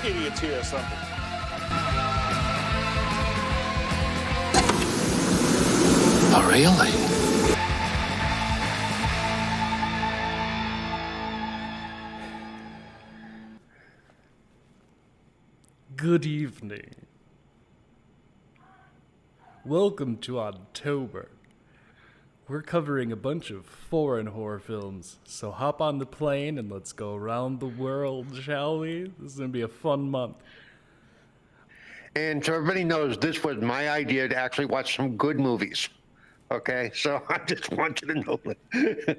broke idiots here or something. Oh, really? Good evening. Welcome to October. We're covering a bunch of foreign horror films, so hop on the plane and let's go around the world, shall we? This is going to be a fun month. And so everybody knows this was my idea to actually watch some good movies. Okay, so I just want you to know that.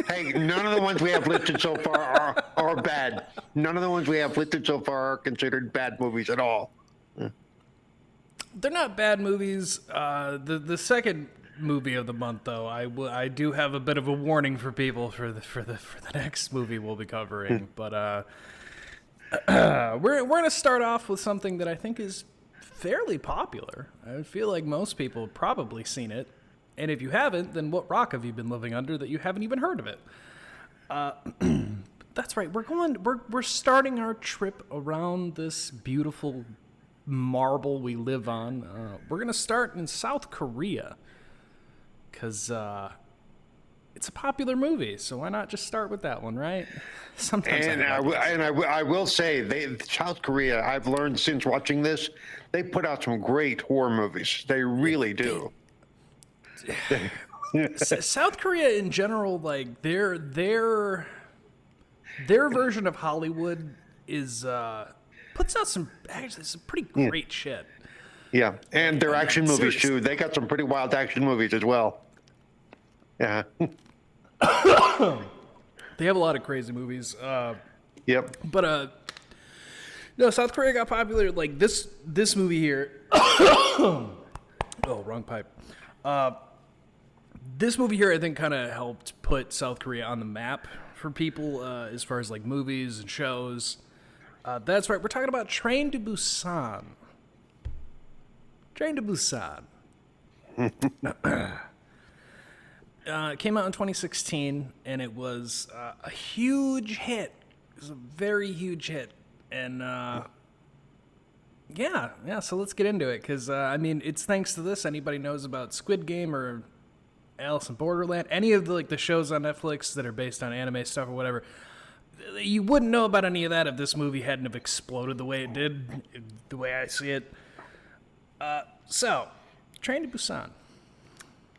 Hey, none of the ones we have listed so far are bad. None of the ones we have listed so far are considered bad movies at all. They're not bad movies. The second movie of the month, though, I do have a bit of a warning for people for the next movie we'll be covering. But we're gonna start off with something that I think is fairly popular. I feel like most people have probably seen it, and if you haven't, then what rock have you been living under that you haven't even heard of it? That's right. We're starting our trip around this beautiful marble we live on. We're gonna start in South Korea because it's a popular movie, so why not just start with that one, right? Sometimes. And I will say, South Korea, I've learned since watching this, they put out some great horror movies. They really do. South Korea in general, like their version of Hollywood is puts out some pretty great shit. Yeah, and their action movies too. They got some pretty wild action movies as well. Yeah. They have a lot of crazy movies. Yep. But no, South Korea got popular. Like this movie here. Oh, wrong pipe. This movie here, I think, kind of helped put South Korea on the map for people as far as like movies and shows. That's right. We're talking about Train to Busan. Train to Busan. It came out in 2016, and it was a huge hit. It was a very huge hit. And, yeah, so let's get into it, because, I mean, it's thanks to this anybody knows about Squid Game or Alice in Borderland, any of the shows on Netflix that are based on anime stuff or whatever. You wouldn't know about any of that if this movie hadn't have exploded the way it did, the way I see it. So, Train to Busan.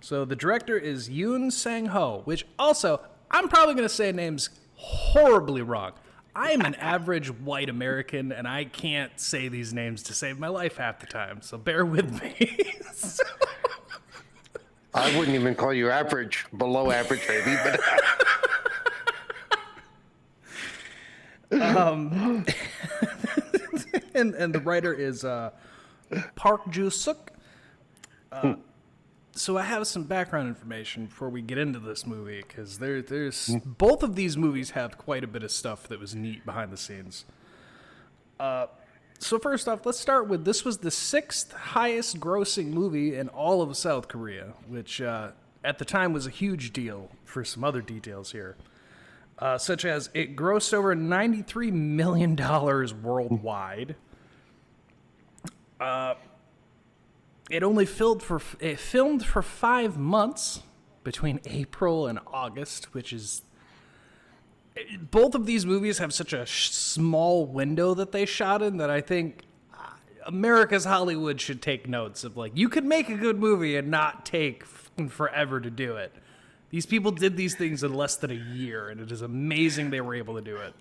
So the director is Yoon Sang-ho, which also, I'm probably going to say names horribly wrong. I am an average white American, and I can't say these names to save my life half the time, so bear with me. I wouldn't even call you average, below average, maybe. But and the writer is Park Joo-suk. So I have some background information before we get into this movie, because there's both of these movies have quite a bit of stuff that was neat behind the scenes. So first off, let's start with this was the 6th highest grossing movie in all of South Korea, which at the time was a huge deal for some other details here. Such as it grossed over $93 million worldwide. It only filmed for 5 months between April and August, which is... Both of these movies have such a small window that they shot in that I think America's Hollywood should take notes of, like, you could make a good movie and not take forever to do it. These people did these things in less than a year, and it is amazing they were able to do it.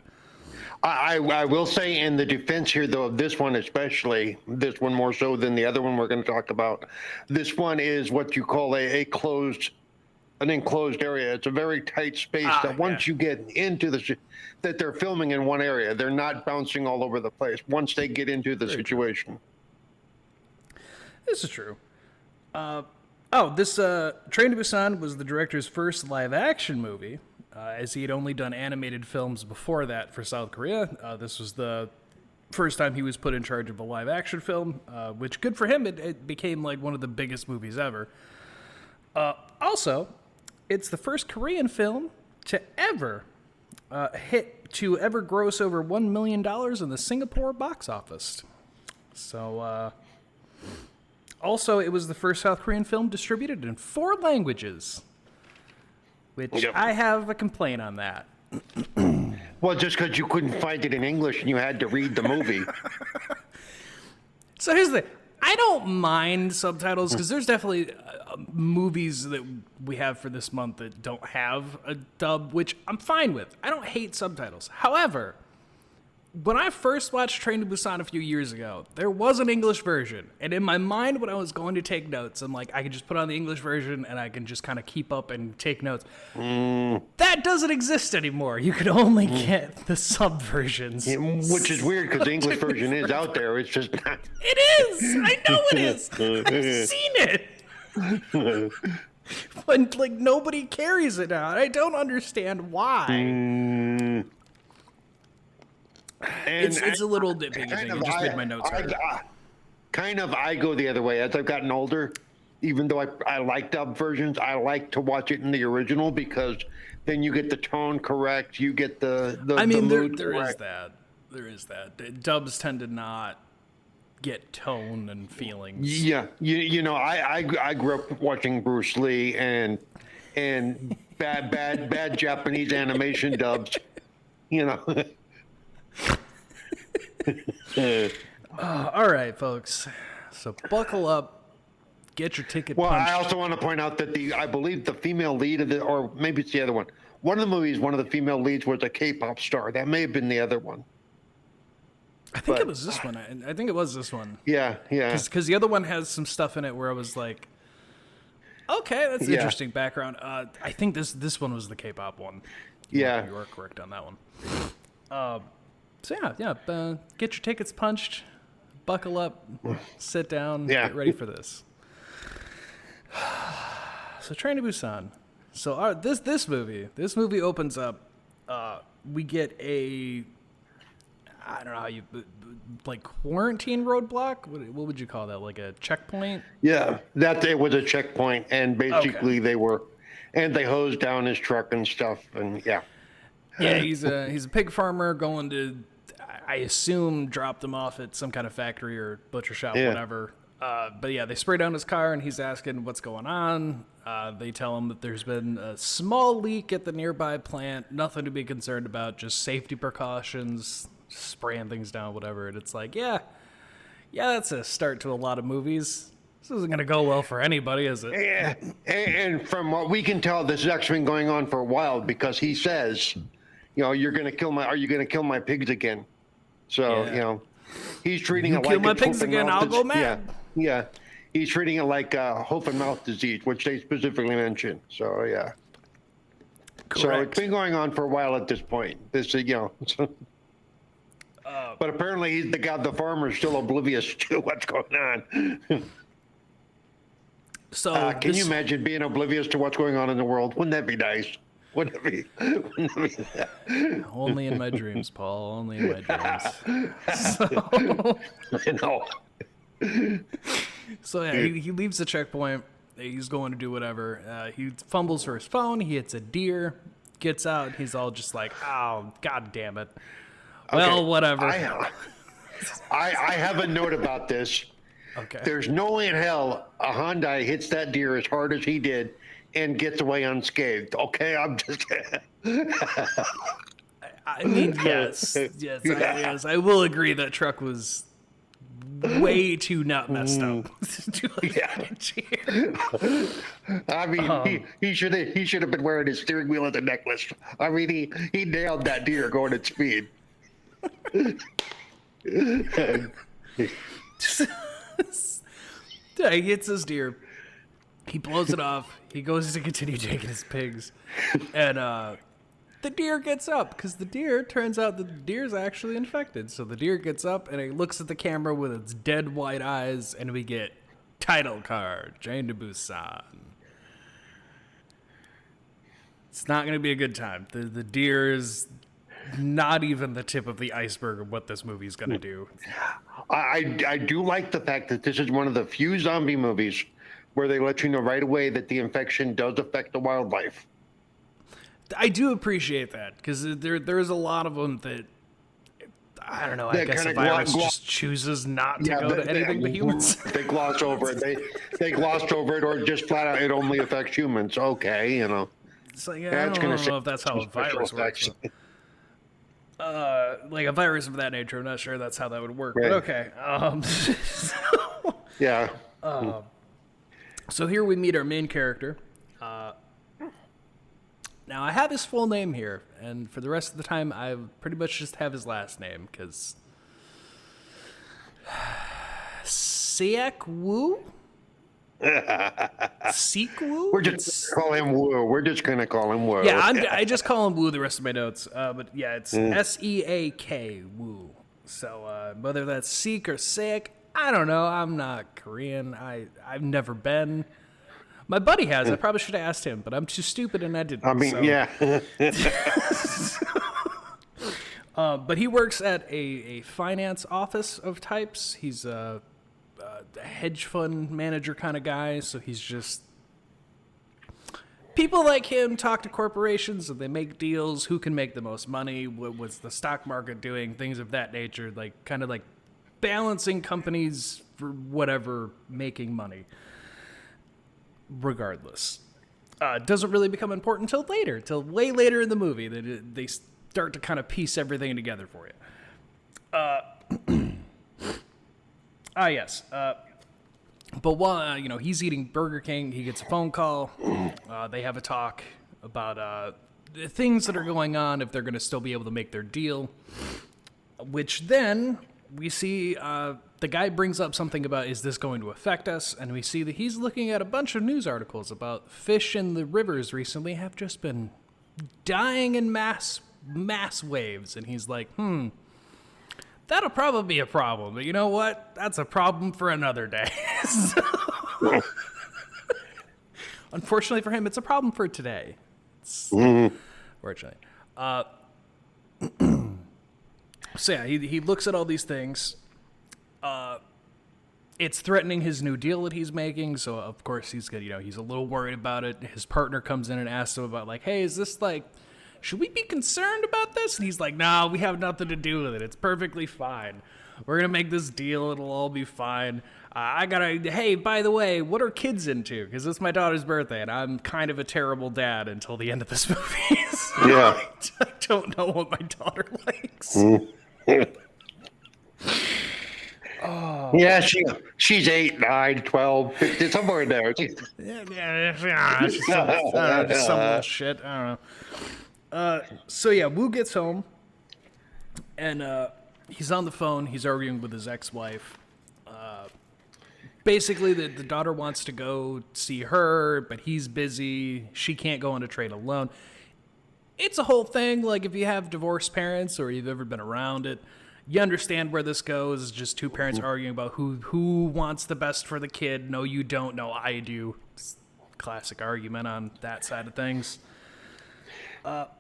I will say in the defense here, though, of this one especially, this one more so than the other one we're going to talk about, this one is what you call an enclosed area. It's a very tight space that once you get into that they're filming in one area, they're not bouncing all over the place once they get into the situation. This is true. This Train to Busan was the director's first live-action movie, as he had only done animated films before that for South Korea. This was the first time he was put in charge of a live-action film, which, good for him, it became like one of the biggest movies ever. Also, it's the first Korean film to ever hit to ever gross over $1 million in the Singapore box office. So, also, it was the first South Korean film distributed in 4 languages, which I have a complaint on that. Well, just because you couldn't find it in English and you had to read the movie. So here's the thing. I don't mind subtitles because there's definitely movies that we have for this month that don't have a dub, which I'm fine with. I don't hate subtitles. However, when I first watched Train to Busan a few years ago, there was an English version. And in my mind, when I was going to take notes, I'm like, I can just put on the English version and I can just kind of keep up and take notes. That doesn't exist anymore. You can only get the sub versions. Which is weird because the English version is out there. It's just not. It is! I know it is! I've seen it! But, like, nobody carries it now. I don't understand why. It's a little nitpicky thing. It just made my notes hurt. I go the other way. As I've gotten older, even though I like dub versions, I like to watch it in the original because then you get the tone correct. You get the mood there is correct. that. There is that. Dubs tend to not get tone and feelings. Yeah, you know, I grew up watching Bruce Lee and bad Japanese animation dubs. You know. All right, folks. So buckle up, get your ticket Well, punched. I also want to point out that I believe the female lead of or maybe it's the other one. One of the movies, one of the female leads was a K-pop star. That may have been the other one. I think it was this one. I think it was this one. Yeah. Because the other one has some stuff in it where I was like, okay, that's an interesting background. I think this one was the K-pop one. Yeah. You are correct on that one. So get your tickets punched, buckle up, sit down, get ready for this. So Train to Busan. So this movie opens up. We get a, I don't know how you, like, quarantine roadblock. What would you call that? Like a checkpoint? Yeah, it was a checkpoint, and basically they hosed down his truck and stuff, and yeah. Yeah, he's a pig farmer going to, I assume, drop them off at some kind of factory or butcher shop, whatever. But yeah, they spray down his car and he's asking what's going on. They tell him that there's been a small leak at the nearby plant, nothing to be concerned about, just safety precautions, spraying things down, whatever. And it's like, yeah, that's a start to a lot of movies. This isn't going to go well for anybody, is it? Yeah, and from what we can tell, this has actually been going on for a while because he says, you know, are you going to kill my pigs again? So, you know, he's treating it like kill my pigs again, I'll go mad. Yeah. He's treating it like hoof and mouth disease, which they specifically mentioned. So, yeah. Correct. So it's been going on for a while at this point. But apparently the farmer's still oblivious to what's going on. So can you imagine being oblivious to what's going on in the world? Wouldn't that be nice? Wouldn't it be? Only in my dreams, Paul. Only in my dreams. I know. So yeah, he leaves the checkpoint. He's going to do whatever. He fumbles for his phone. He hits a deer. Gets out. He's all just like, "Oh, god damn it." Well, whatever. I have a note about this. Okay. There's no way in hell a Hyundai hits that deer as hard as he did and gets away unscathed. Okay, I'm just. I mean, yes, I will agree that truck was way too not messed up. I mean, he should have been wearing his steering wheel as a necklace. I mean, he nailed that deer going at speed. Yeah, he hits his deer. He blows it off. He goes to continue taking his pigs. And the deer gets up because turns out the deer's actually infected. So the deer gets up and it looks at the camera with its dead white eyes, and we get title card, Train to Busan. It's not going to be a good time. The deer is not even the tip of the iceberg of what this movie's going to do. I do like the fact that this is one of the few zombie movies where they let you know right away that the infection does affect the wildlife. I do appreciate that because there's a lot of them that I don't know. I guess the virus just chooses not to go to anything but humans. They gloss over it. They glossed over it, or just flat out, it only affects humans. Okay, you know. It's like I don't know if that's how a virus works. Like a virus of that nature, I'm not sure that's how that would work. Right. But okay. Yeah. So here we meet our main character. Now, I have his full name here, and for the rest of the time, I pretty much just have his last name, because... Seek Woo? Seek Woo? We're just going to call him Woo. We're just going to call him Woo. Yeah, I just call him Woo the rest of my notes. But yeah, it's S-E-A-K, Woo. So whether that's Seek or Seek, I don't know. I'm not Korean. I've never been... My buddy has. I probably should have asked him, but I'm too stupid and I didn't. I mean, yeah. But he works at a finance office of types. He's a hedge fund manager kind of guy, so he's just... People like him talk to corporations and they make deals. Who can make the most money? What's the stock market doing? Things of that nature, like kind of like balancing companies for whatever, making money. Regardless, doesn't really become important till later, till way later in the movie that they start to kind of piece everything together for you. Yes. But while he's eating Burger King, he gets a phone call. They have a talk about the things that are going on, if they're going to still be able to make their deal. Which then we see. The guy brings up something about, is this going to affect us? And we see that he's looking at a bunch of news articles about fish in the rivers recently have just been dying in mass waves. And he's like, that'll probably be a problem. But you know what? That's a problem for another day. Unfortunately for him, it's a problem for today. Fortunately. So yeah, he looks at all these things. It's threatening his new deal that he's making, so of course he's good. He's a little worried about it. His partner comes in and asks him about, like, hey, is this like, should we be concerned about this? And he's like, no, we have nothing to do with it. It's perfectly fine. We're gonna make this deal. It'll all be fine. Hey, by the way, what are kids into? Because it's my daughter's birthday, and I'm kind of a terrible dad until the end of this movie. So yeah. I don't know what my daughter likes. Oh. Yeah, she's 8, 9, 12, 15, somewhere in there. Yeah, just some little shit. I don't know. So yeah, Woo gets home, and he's on the phone. He's arguing with his ex-wife. Basically, the daughter wants to go see her, but he's busy. She can't go on a train alone. It's a whole thing. Like, if you have divorced parents or you've ever been around it, you understand where this goes. It's just two parents arguing about who wants the best for the kid. No, you don't. No, I do. It's classic argument on that side of things.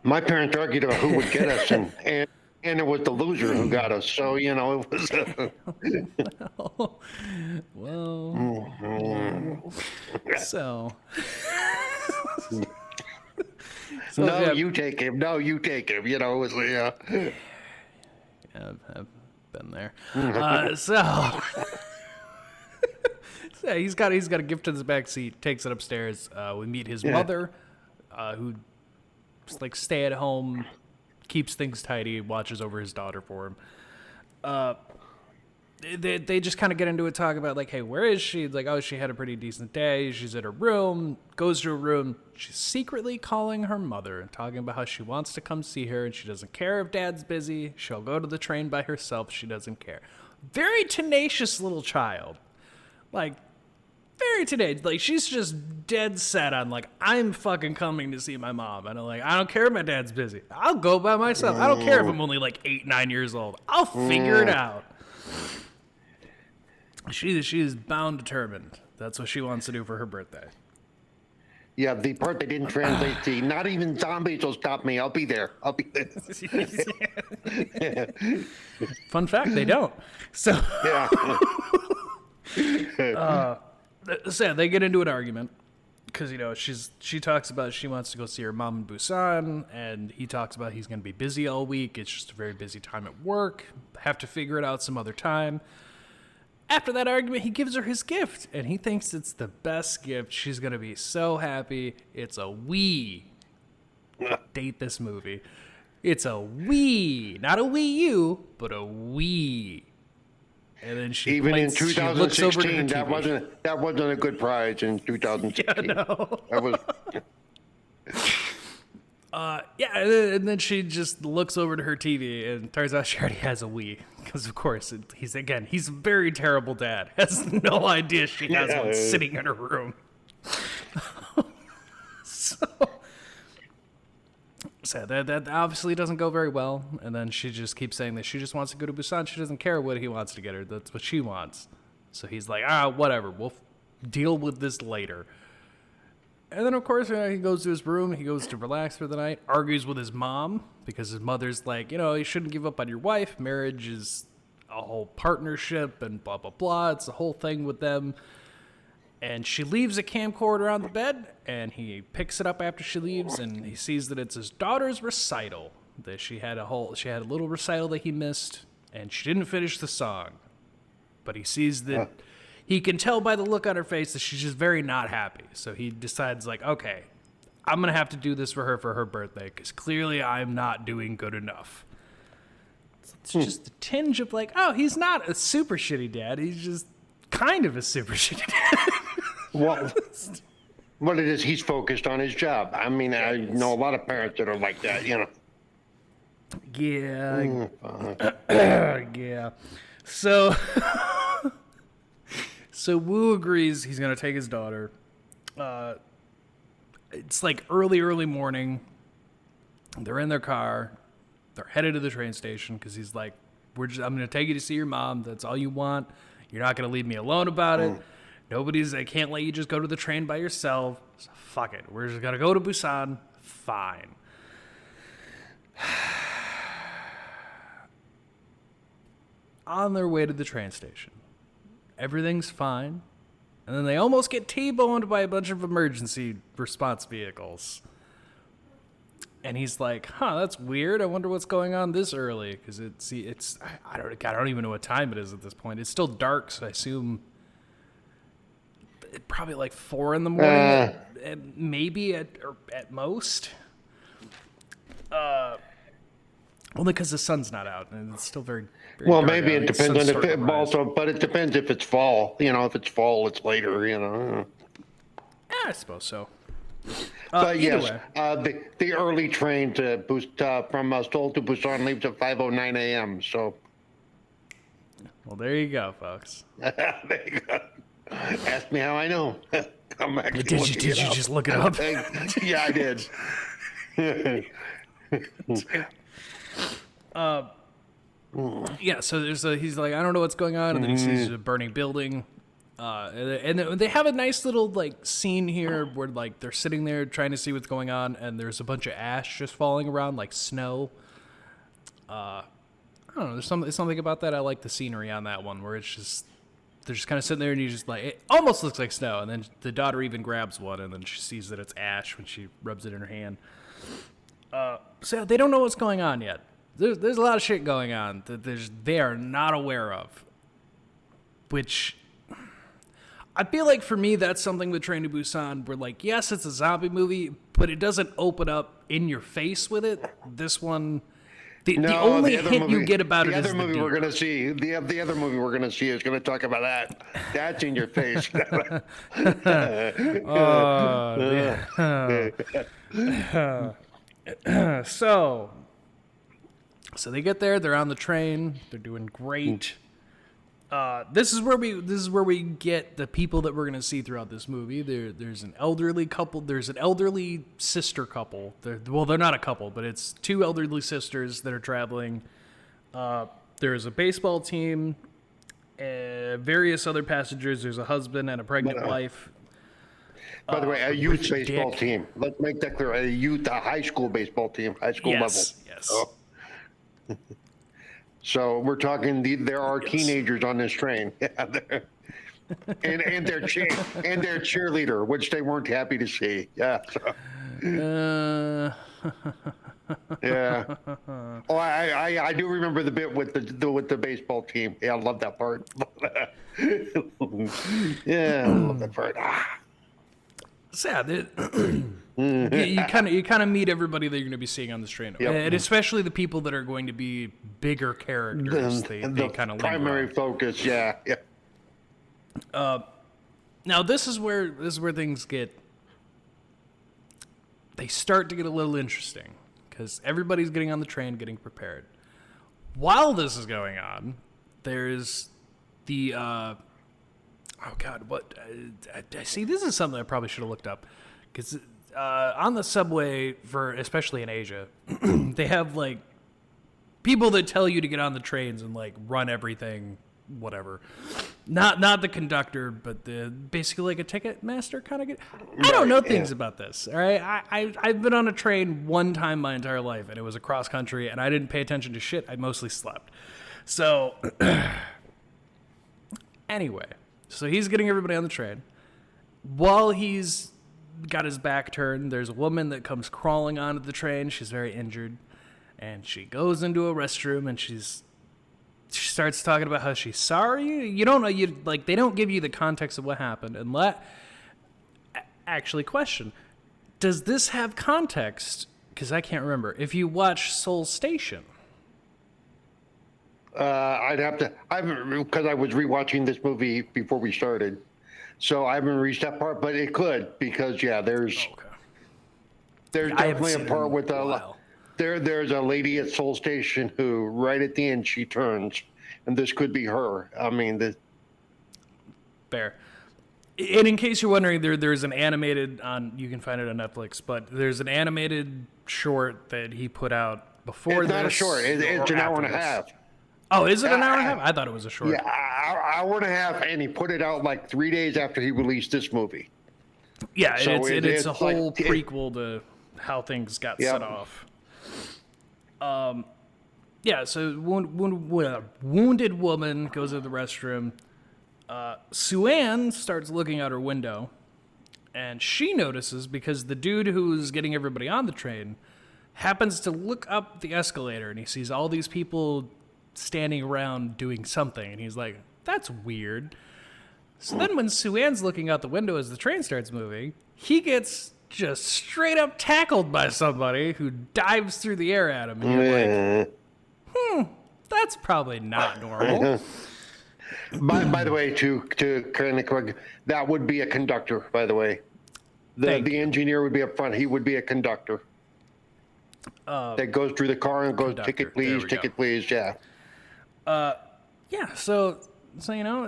My parents argued about who would get us, and it was the loser who got us. So, it was... So... No, yeah. You take him. No, you take him. It was, yeah. I've been there. So he's got a gift in his back seat, takes it upstairs. We meet his mother, who just like stay at home, keeps things tidy, watches over his daughter for him. They just kind of get into a talk about, like, hey, where is she? Like, oh, she had a pretty decent day. She's at her room, goes to her room. She's secretly calling her mother and talking about how she wants to come see her, and she doesn't care if dad's busy. She'll go to the train by herself. She doesn't care. Very tenacious little child. Like, very tenacious. Like, she's just dead set on, like, I'm fucking coming to see my mom. And I'm like, I don't care if my dad's busy. I'll go by myself. I don't care if I'm only, like, 8, 9 years old. I'll figure it out. She is bound determined. That's what she wants to do for her birthday. Yeah, the part they didn't translate to, not even zombies will stop me. I'll be there. Fun fact, they don't. So, yeah. So they get into an argument. because she talks about she wants to go see her mom in Busan, and he talks about he's going to be busy all week. It's just a very busy time at work. Have to figure it out some other time. After that argument, he gives her his gift, and he thinks it's the best gift. She's going to be so happy. It's a Wii. Date this movie. It's a Wii. Not a Wii U, but a Wii. And then she in she looks over to her 2016, that wasn't a good prize in 2016. Yeah, no. That was. And then she just looks over to her TV, and turns out she already has a Wii. Because, of course, he's a very terrible dad. Has no idea she has one sitting in her room. So that obviously doesn't go very well. And then she just keeps saying that she just wants to go to Busan. She doesn't care what he wants to get her. That's what she wants. So he's like, whatever. We'll deal with this later. And then, of course, he goes to his room. He goes to relax for the night. Argues with his mom because his mother's like, you shouldn't give up on your wife. Marriage is a whole partnership and blah, blah, blah. It's a whole thing with them. And she leaves a camcorder on the bed, and he picks it up after she leaves, and he sees that it's his daughter's recital. That she had a little recital that he missed, and she didn't finish the song. But he sees that he can tell by the look on her face that she's just very not happy. So he decides, like, okay, I'm going to have to do this for her birthday, because clearly I'm not doing good enough. It's just a tinge of like, he's not a super shitty dad. He's just kind of a super shitty dad. Well, what it is, he's focused on his job. I mean, I know a lot of parents that are like that, Yeah. Yeah. So Wu agrees he's going to take his daughter. It's like early morning. They're in their car. They're headed to the train station because he's like, I'm going to take you to see your mom. That's all you want. You're not going to leave me alone about it. I can't let you just go to the train by yourself. So fuck it. We're just going to go to Busan. Fine. On their way to the train station, everything's fine. And then they almost get T-boned by a bunch of emergency response vehicles. And he's like, that's weird. I wonder what's going on this early. Because I don't even know what time it is at this point. It's still dark, so I assume probably like 4 in the morning, maybe at most. Only because the sun's not out, and it's still very, very well, dark maybe out. it depends on if also, but it depends if it's fall. If it's fall, it's later. I suppose so. But yes, the early train to from Seoul to Busan leaves at 5:09 a.m. So, well, there you go, folks. There you go. Ask me how I know. Did you just look it up? Yeah, I did. Yeah, so he's like, I don't know what's going on, and then he sees a burning building. And they have a nice little like scene here where like they're sitting there trying to see what's going on, and there's a bunch of ash just falling around like snow. I don't know. There's something about that. I like the scenery on that one where it's just they're just kind of sitting there, and you just like it almost looks like snow, and then the daughter even grabs one, and then she sees that it's ash when she rubs it in her hand. So they don't know what's going on yet. There's a lot of shit going on that they are not aware of, which I feel like for me that's something with Train to Busan where like, yes, it's a zombie movie, but it doesn't open up in your face with it. This one, the only hint you get about it is the other movie we're going to see. The other movie we're going to see is going to talk about that. That's in your face. So they get there. They're on the train. They're doing great. This is where we get the people that we're going to see throughout this movie. There's an elderly couple. There's an elderly sister couple. They're not a couple, but it's 2 elderly sisters that are traveling. There's a baseball team, various other passengers. There's a husband and a pregnant wife. By the way, a youth baseball team. Let's make that clear. A high school baseball team, high school level. Yes. Oh. So we're talking. There are teenagers on this train. and their cheerleader, which they weren't happy to see. Yeah. So. Yeah. Oh, I do remember the bit with the baseball team. Yeah, I love that part. Yeah, I love that part. Sad. You kind of meet everybody that you're going to be seeing on this train, and especially the people that are going to be bigger characters. They kind of primary focus. Yeah. Now this is where things they start to get a little interesting because everybody's getting on the train, getting prepared. While this is going on, there's the I see. This is something I probably should have looked up because on the subway, especially in Asia, they have like people that tell you to get on the trains and like run everything, whatever. Not the conductor, but basically like a ticket master kind of. I don't know things about this. All right, I've been on a train one time my entire life, and it was across country, and I didn't pay attention to shit. I mostly slept. So anyway, so he's getting everybody on the train. While he's got his back turned, there's a woman that comes crawling onto the train. She's very injured, and she goes into a restroom, and she starts talking about how she's sorry. You don't know, they don't give you the context of what happened. And question, does this have context? Because I can't remember. If you watch Seoul Station. I'd have to, because I was rewatching this movie before we started. So I haven't reached that part, but it could, because there's definitely a part with there's a lady at Seoul Station who right at the end she turns, and this could be her. I mean, fair. And in case you're wondering, there's an animated you can find it on Netflix, but there's an animated short that he put out before. It's not a short. It's an hour and a half. Oh, is it an hour and a half? I thought it was a short. Yeah, hour and a half, and he put it out like 3 days after he released this movie. Yeah, so it's a whole prequel to how things got set off. So wounded woman goes to the restroom. Sue-Ann starts looking out her window, and she notices because the dude who's getting everybody on the train happens to look up the escalator, and he sees all these people standing around doing something, and he's like, that's weird. So then when Sue-Ann's looking out the window as the train starts moving, he gets just straight up tackled by somebody who dives through the air at him, and you're like, that's probably not normal. By the way, to kind of correct, that would be a conductor, by the way. The engineer would be up front. He would be a conductor. That goes through the car and goes, ticket please, yeah. So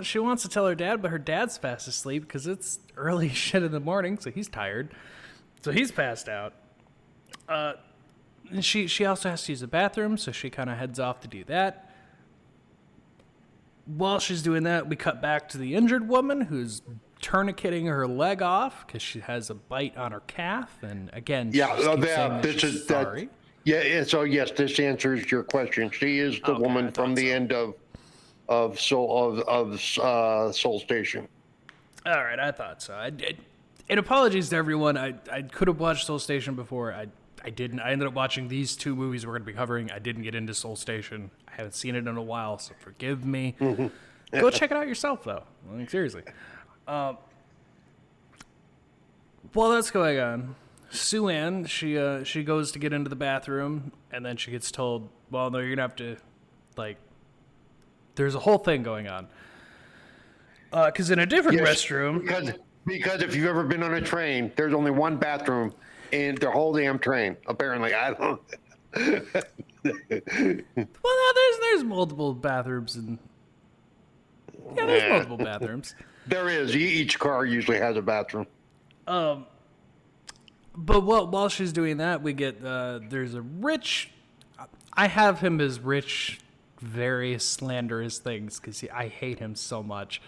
she wants to tell her dad, but her dad's fast asleep because it's early shit in the morning, so he's tired. So he's passed out. And she also has to use the bathroom, so she kind of heads off to do that. While she's doing that, we cut back to the injured woman who's tourniqueting her leg off because she has a bite on her calf. And again, she's sorry. So yes, this answers your question. She is the woman from the end of Seoul Station. All right, I thought so. And apologies to everyone. I could have watched Seoul Station before. I didn't. I ended up watching these two movies we're going to be covering. I didn't get into Seoul Station. I haven't seen it in a while, so forgive me. Go check it out yourself, though. Like, seriously. While that's going on, Sue-Ann, she goes to get into the bathroom, and then she gets told, well, no, you're going to have to, there's a whole thing going on. Because in a different restroom... Because if you've ever been on a train, there's only one bathroom in the whole damn train, apparently. I don't... Well, no, there's multiple bathrooms, and... Yeah, there's multiple bathrooms. There is. Each car usually has a bathroom. But while she's doing that, we get there's a rich. I have him as rich, very slanderous things because I hate him so much.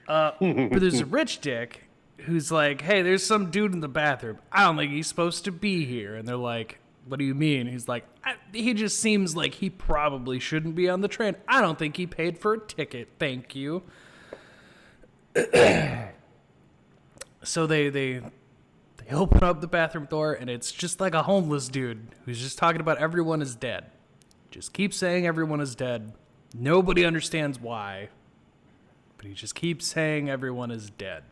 But there's a rich dick who's like, "Hey, there's some dude in the bathroom. I don't think he's supposed to be here." And they're like, "What do you mean?" He's like, "He just seems like he probably shouldn't be on the train. I don't think he paid for a ticket. Thank you." So they open up the bathroom door, and it's just like a homeless dude who's just talking about everyone is dead. Just keeps saying everyone is dead. Nobody understands why, but he just keeps saying everyone is dead.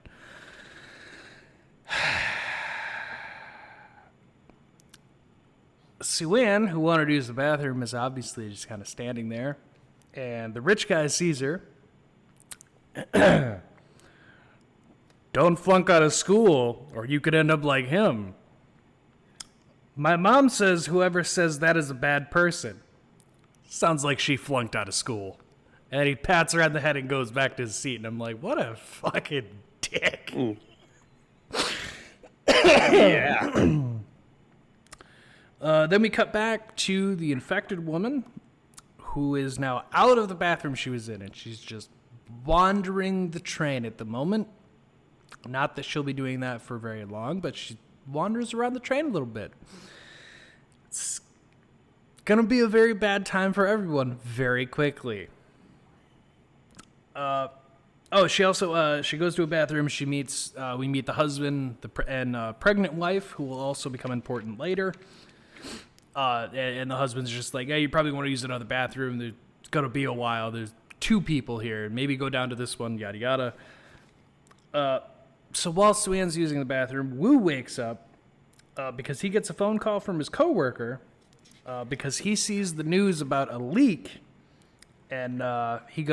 Sue-Ann, who wanted to use the bathroom, is obviously just kind of standing there, and the rich guy sees her. Don't flunk out of school, or you could end up like him. My mom says whoever says that is a bad person. Sounds like she flunked out of school. And he pats her on the head and goes back to his seat, and I'm like, what a fucking dick. Yeah. Then we cut back to the infected woman, who is now out of the bathroom she was in, and she's just wandering the train at the moment. Not that she'll be doing that for very long, but she wanders around the train a little bit. It's gonna be a very bad time for everyone very quickly. She also she goes to a bathroom. She meets we meet the husband and pregnant wife, who will also become important later. And the husband's just like, hey, you probably want to use another bathroom. There's gonna be a while. There's 2 people here. Maybe go down to this one. Yada yada. So while Sue-Ann's using the bathroom, Wu wakes up because he gets a phone call from his coworker because he sees the news about a leak. And he's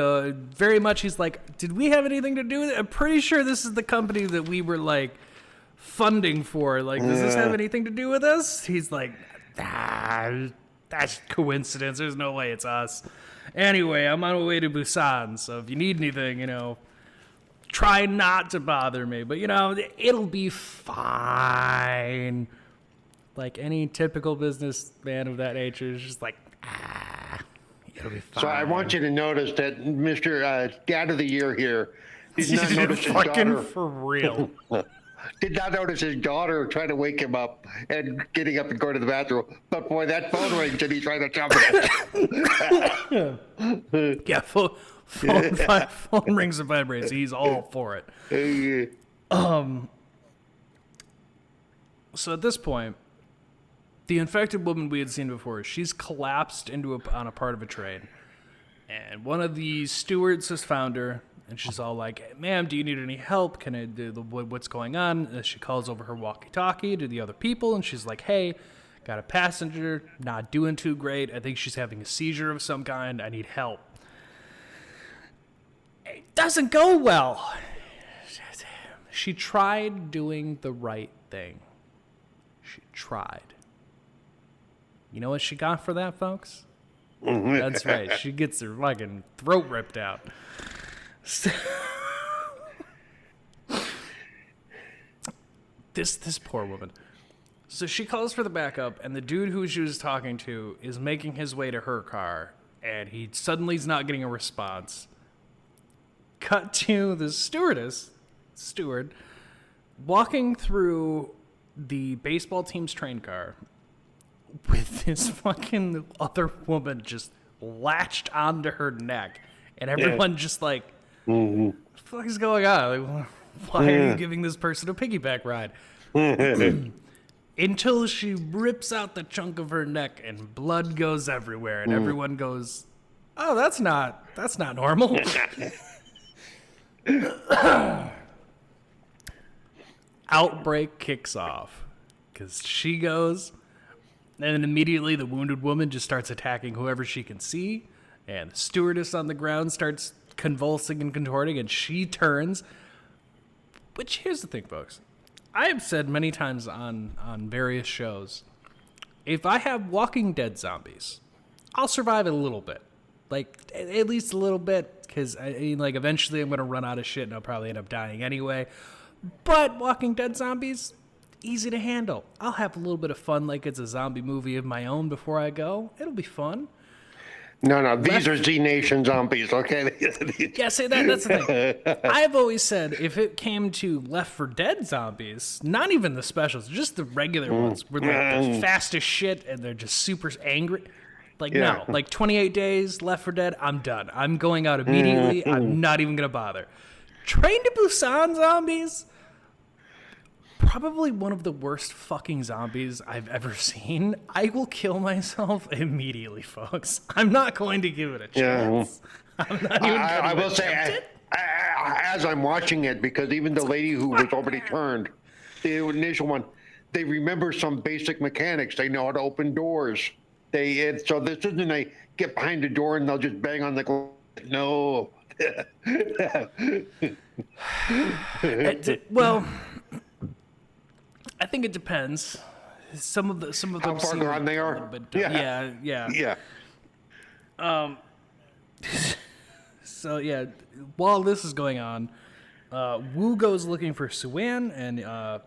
like, did we have anything to do with it? I'm pretty sure this is the company that we were, like, funding for. Like, does this have anything to do with us? He's like, that's coincidence. There's no way it's us. Anyway, I'm on my way to Busan, so if you need anything, try not to bother me. But, it'll be fine. Like any typical businessman of that nature is just like, it'll be fine. So I want you to notice that Mr. Dad of the Year here did not notice his fucking daughter. for real. Did not notice his daughter trying to wake him up and getting up and going to the bathroom. But boy, that phone rings and he's trying to jump it. Yeah, phone rings and vibrates. He's all for it. So at this point, the infected woman we had seen before, she's collapsed on a part of a train. And one of the stewards has found her, and she's all like, hey, ma'am, do you need any help? Can I do what's going on? And she calls over her walkie-talkie to the other people, and she's like, hey, got a passenger, not doing too great. I think she's having a seizure of some kind. I need help. It doesn't go well. She tried doing the right thing. She tried. You know what she got for that, folks? That's right. She gets her fucking throat ripped out. This poor woman. So she calls for the backup, and the dude who she was talking to is making his way to her car, and he suddenly is not getting a response. Cut to the steward, walking through the baseball team's train car with this fucking other woman just latched onto her neck, and everyone just like, what the fuck is going on? Like, why are you giving this person a piggyback ride? Until she rips out the chunk of her neck and blood goes everywhere, and everyone goes, oh, that's not normal. Outbreak kicks off because she goes, and then immediately the wounded woman just starts attacking whoever she can see, and the stewardess on the ground starts convulsing and contorting, and she turns. Which, here's the thing, folks. I have said many times on various shows, if I have Walking Dead zombies, I'll survive it a little bit. Like, at least a little bit, because eventually I'm going to run out of shit and I'll probably end up dying anyway. But Walking Dead zombies, easy to handle. I'll have a little bit of fun like it's a zombie movie of my own before I go. It'll be fun. No, these are Z Nation zombies, okay? Yeah, see, that's the thing. I've always said if it came to Left 4 Dead zombies, not even the specials, just the regular ones, where they're fast as shit and they're just super angry. Like, no, like 28 days, Left 4 Dead, I'm done. I'm going out immediately. I'm not even going to bother. Train to Busan zombies. Probably one of the worst fucking zombies I've ever seen. I will kill myself immediately, folks. I'm not going to give it a chance. Yeah. I'm not even I will say, as I'm watching it, because even the lady who was already turned, the initial one, they remember some basic mechanics. They know how to open doors. So this isn't a get behind the door and they'll just bang on the glass. No. Well, I think it depends. Some of them how far gone they are. Yeah. So yeah, while this is going on, Wu goes looking for Suan, and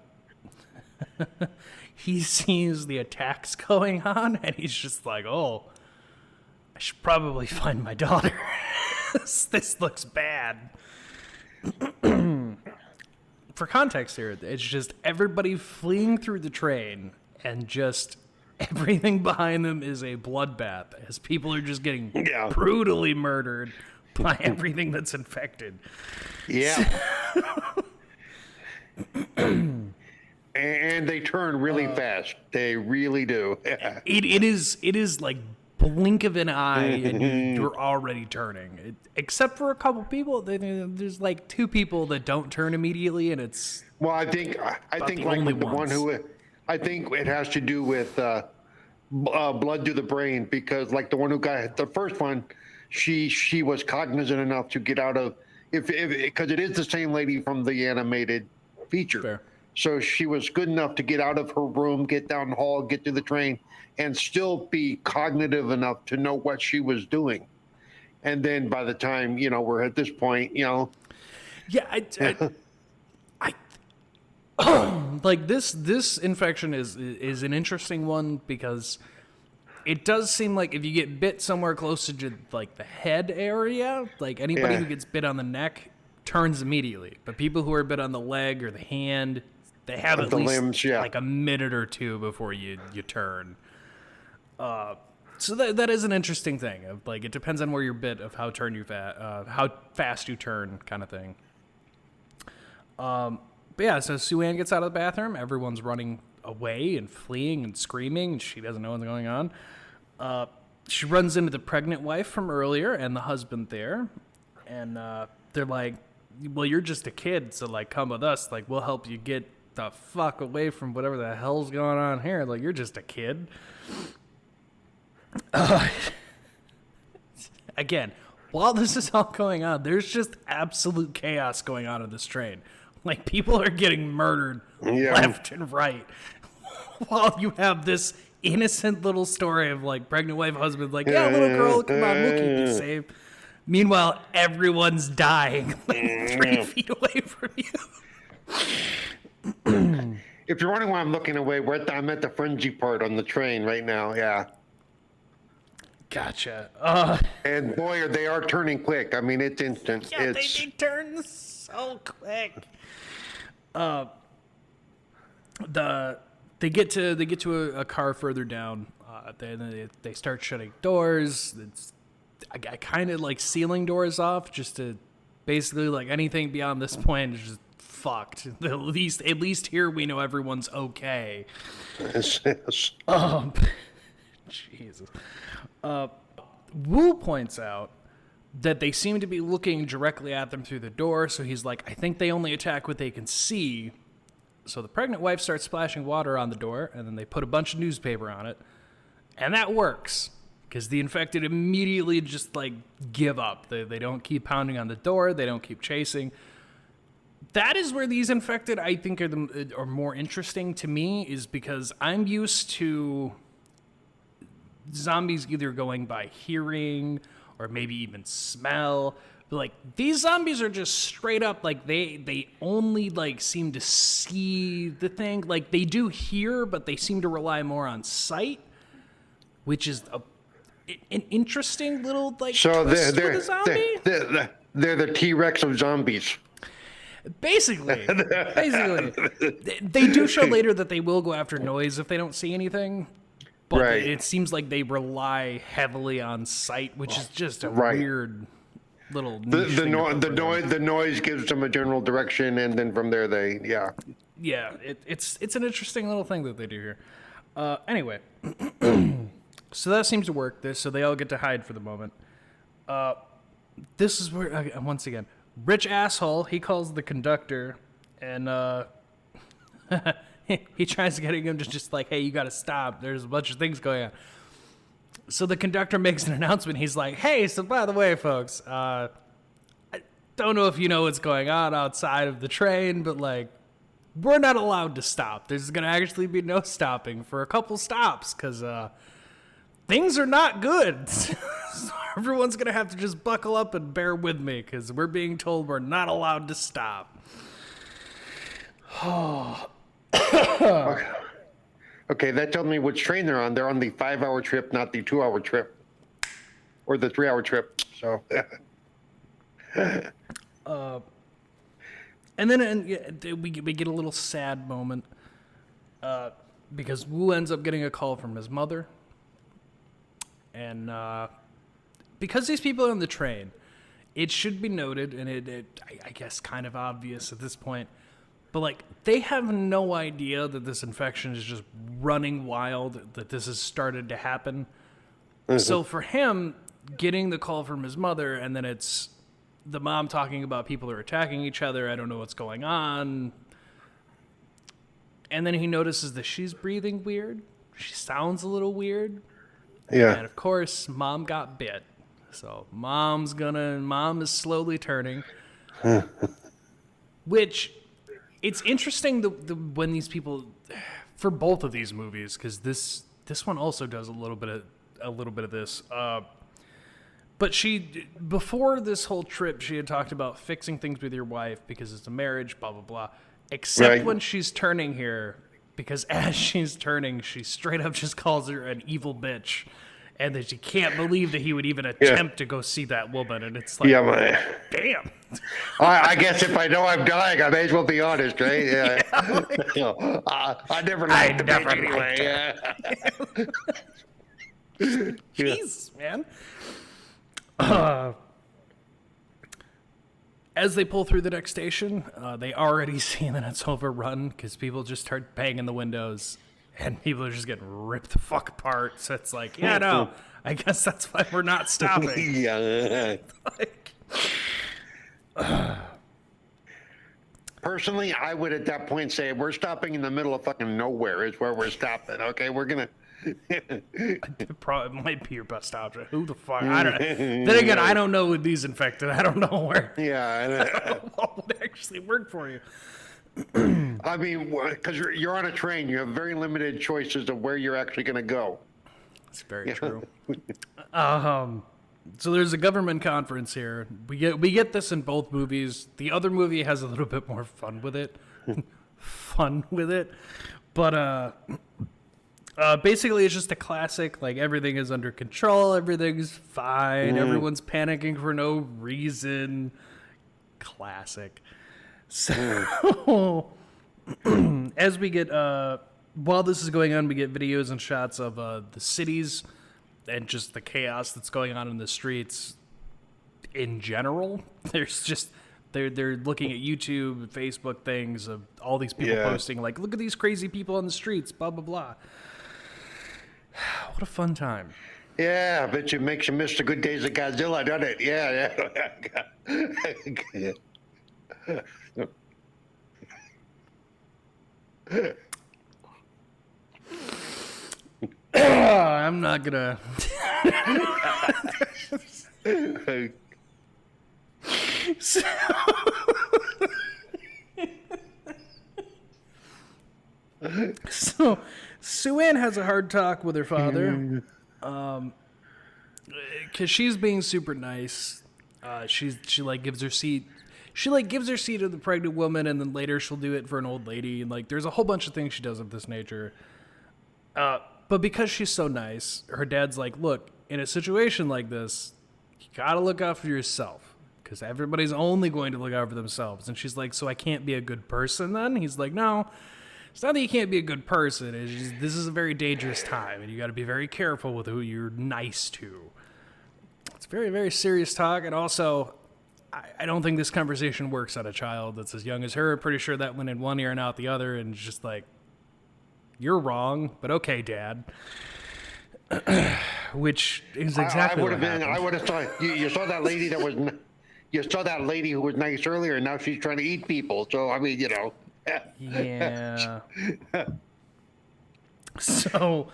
he sees the attacks going on, and he's just like, "Oh, I should probably find my daughter. This looks bad." For context here, it's just everybody fleeing through the train, and just everything behind them is a bloodbath as people are just getting brutally murdered by everything that's infected. Yeah. And they turn really fast. They really do. It is like blink of an eye and you're already turning. Except for a couple people, there's like 2 people that don't turn immediately, and it's I think like the one who, I think it has to do with blood to the brain, because like the one who got the first one, she was cognizant enough to get out of because it is the same lady from the animated feature. Fair. So she was good enough to get out of her room, get down the hall, get to the train, and still be cognitive enough to know what she was doing. And then by the time, we're at this point, Yeah, I like this infection is an interesting one, because it does seem like if you get bit somewhere close to like the head area, like anybody who gets bit on the neck turns immediately. But people who are bit on the leg or the hand, they have at least limbs, like a minute or 2 before you turn. So that is an interesting thing. Like, it depends on where you're bit of how fast you turn, kind of thing. But yeah, so Suan gets out of the bathroom. Everyone's running away and fleeing and screaming, and she doesn't know what's going on. She runs into the pregnant wife from earlier and the husband there, and they're like, "Well, you're just a kid, so like, come with us. Like, we'll help you get the fuck away from whatever the hell's going on here. Like, you're just a kid." Again, while this is all going on, there's just absolute chaos going on this train. Like, people are getting murdered left and right, while you have this innocent little story of like pregnant wife, husband, like, "Yeah, little girl, come on, we'll keep you safe." Meanwhile, everyone's dying like 3 feet away from you. If you're wondering why I'm looking away, I'm at the frenzy part on the train right now. Yeah. Gotcha. And boy, they are turning quick. I mean, it's instant. Yeah, they turn so quick. They get to a car further down. They start shutting doors. I kind of like sealing doors off, just to basically, like, anything beyond this point is just fucked. At least here we know everyone's okay. Yes. Jesus. Wu points out that they seem to be looking directly at them through the door, so he's like, "I think they only attack what they can see." So the pregnant wife starts splashing water on the door, and then they put a bunch of newspaper on it, and that works, because the infected immediately just, like, give up. They don't keep pounding on the door, they don't keep chasing. That is where these infected, I think, are more interesting to me, is because I'm used to zombies either going by hearing or maybe even smell. But, like, these zombies are just straight up, like, they only, like, seem to see the thing. Like, they do hear, but they seem to rely more on sight, which is an interesting little, like, twist for the zombie. They're the T-Rex of zombies. Basically. They do show later that they will go after noise if they don't see anything. But it seems like they rely heavily on sight, which is just a weird little the noise gives them a general direction, and then from there it's an interesting little thing that they do here. Anyway, so that seems to work. So they all get to hide for the moment. This is where once again, rich asshole. He calls the conductor, and he tries getting him to just like, hey, you got to stop. There's a bunch of things going on. So the conductor makes an announcement. He's like, hey, so by the way, folks, I don't know if you know what's going on outside of the train, but like, we're not allowed to stop. There's going to actually be no stopping for a couple stops because things are not good. So everyone's going to have to just buckle up and bear with me because we're being told we're not allowed to stop. Okay, that tells me which train they're on. They're on the 5-hour trip, not the 2-hour trip, or the 3-hour trip. So, and then we get a little sad moment because Wu ends up getting a call from his mother, and because these people are on the train, it should be noted, and I guess kind of obvious at this point. But, like, they have no idea that this infection is just running wild, that this has started to happen. Mm-hmm. So for him, getting the call from his mother, and then it's the mom talking about people are attacking each other, I don't know what's going on. And then he notices that she's breathing weird. She sounds a little weird. Yeah. And, of course, mom got bit. So mom is slowly turning. Which... It's interesting when these people, for both of these movies, because this one also does a little bit of this. But before this whole trip, she had talked about fixing things with your wife because it's a marriage, blah blah blah. Except when she's turning here, because as she's turning, she straight up just calls her an evil bitch, and that she can't believe that he would even attempt to go see that woman. And it's like, damn. I guess if I know I'm dying, I may as well be honest, right? Yeah. I never liked the bitch anyway. Jesus, man. As they pull through the next station, they already see that it's overrun because people just start banging the windows. And people are just getting ripped the fuck apart. So it's like, yeah, no, I guess that's why we're not stopping. Yeah. Personally, I would at that point say, we're stopping in the middle of fucking nowhere is where we're stopping. Okay, we're going to... It probably might be your best option. Who the fuck? I don't know. Then again, I don't know with these infected. I don't know where. Yeah. I don't know what would actually work for you. I mean, because you're on a train, you have very limited choices of where you're actually going to go. That's very true. So there's a government conference here. We get this in both movies. The other movie has a little bit more fun with it. But basically it's just a classic, like everything is under control, everything's fine, everyone's panicking for no reason. Classic. So, as we get, while this is going on, we get videos and shots of the cities and just the chaos that's going on in the streets in general. There's just, they're looking at YouTube, Facebook things of all these people posting, like, look at these crazy people on the streets, blah, blah, blah. What a fun time. Yeah, I bet you makes you miss the good days of Godzilla, doesn't it? Yeah. I'm not gonna. So Sue-Ann has a hard talk with her father, because she's being super nice. She like gives her seat. She like gives her seat to the pregnant woman, and then later she'll do it for an old lady. And like, there's a whole bunch of things she does of this nature. But because she's so nice, her dad's like, look, in a situation like this, you gotta look out for yourself, because everybody's only going to look out for themselves. And she's like, so I can't be a good person then? He's like, no, it's not that you can't be a good person. It's just, this is a very dangerous time, and you got to be very careful with who you're nice to. It's very, very serious talk. And also, I don't think this conversation works on a child that's as young as her. Pretty sure that went in one ear and out the other, and just like, you're wrong, but okay, Dad. Which is exactly what happened. I would have thought you saw that lady that was. You saw that lady who was nice earlier, and now she's trying to eat people. So I mean, Yeah. So.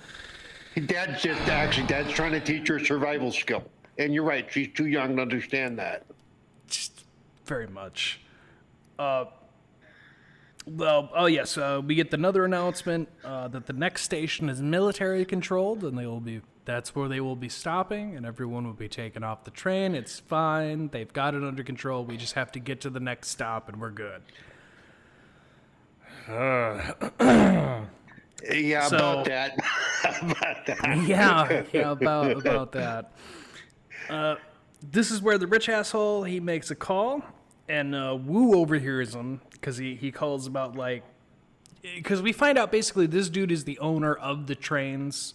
Dad's trying to teach her survival skill, and you're right. She's too young to understand that. Just very much. Yes. We get another announcement that the next station is military controlled, and that's where they will be stopping, and everyone will be taken off the train. It's fine. They've got it under control. We just have to get to the next stop, and we're good. Yeah, about that. About that. This is where the rich asshole, he makes a call, and Wu overhears him, because he calls about, like, because we find out basically this dude is the owner of the trains,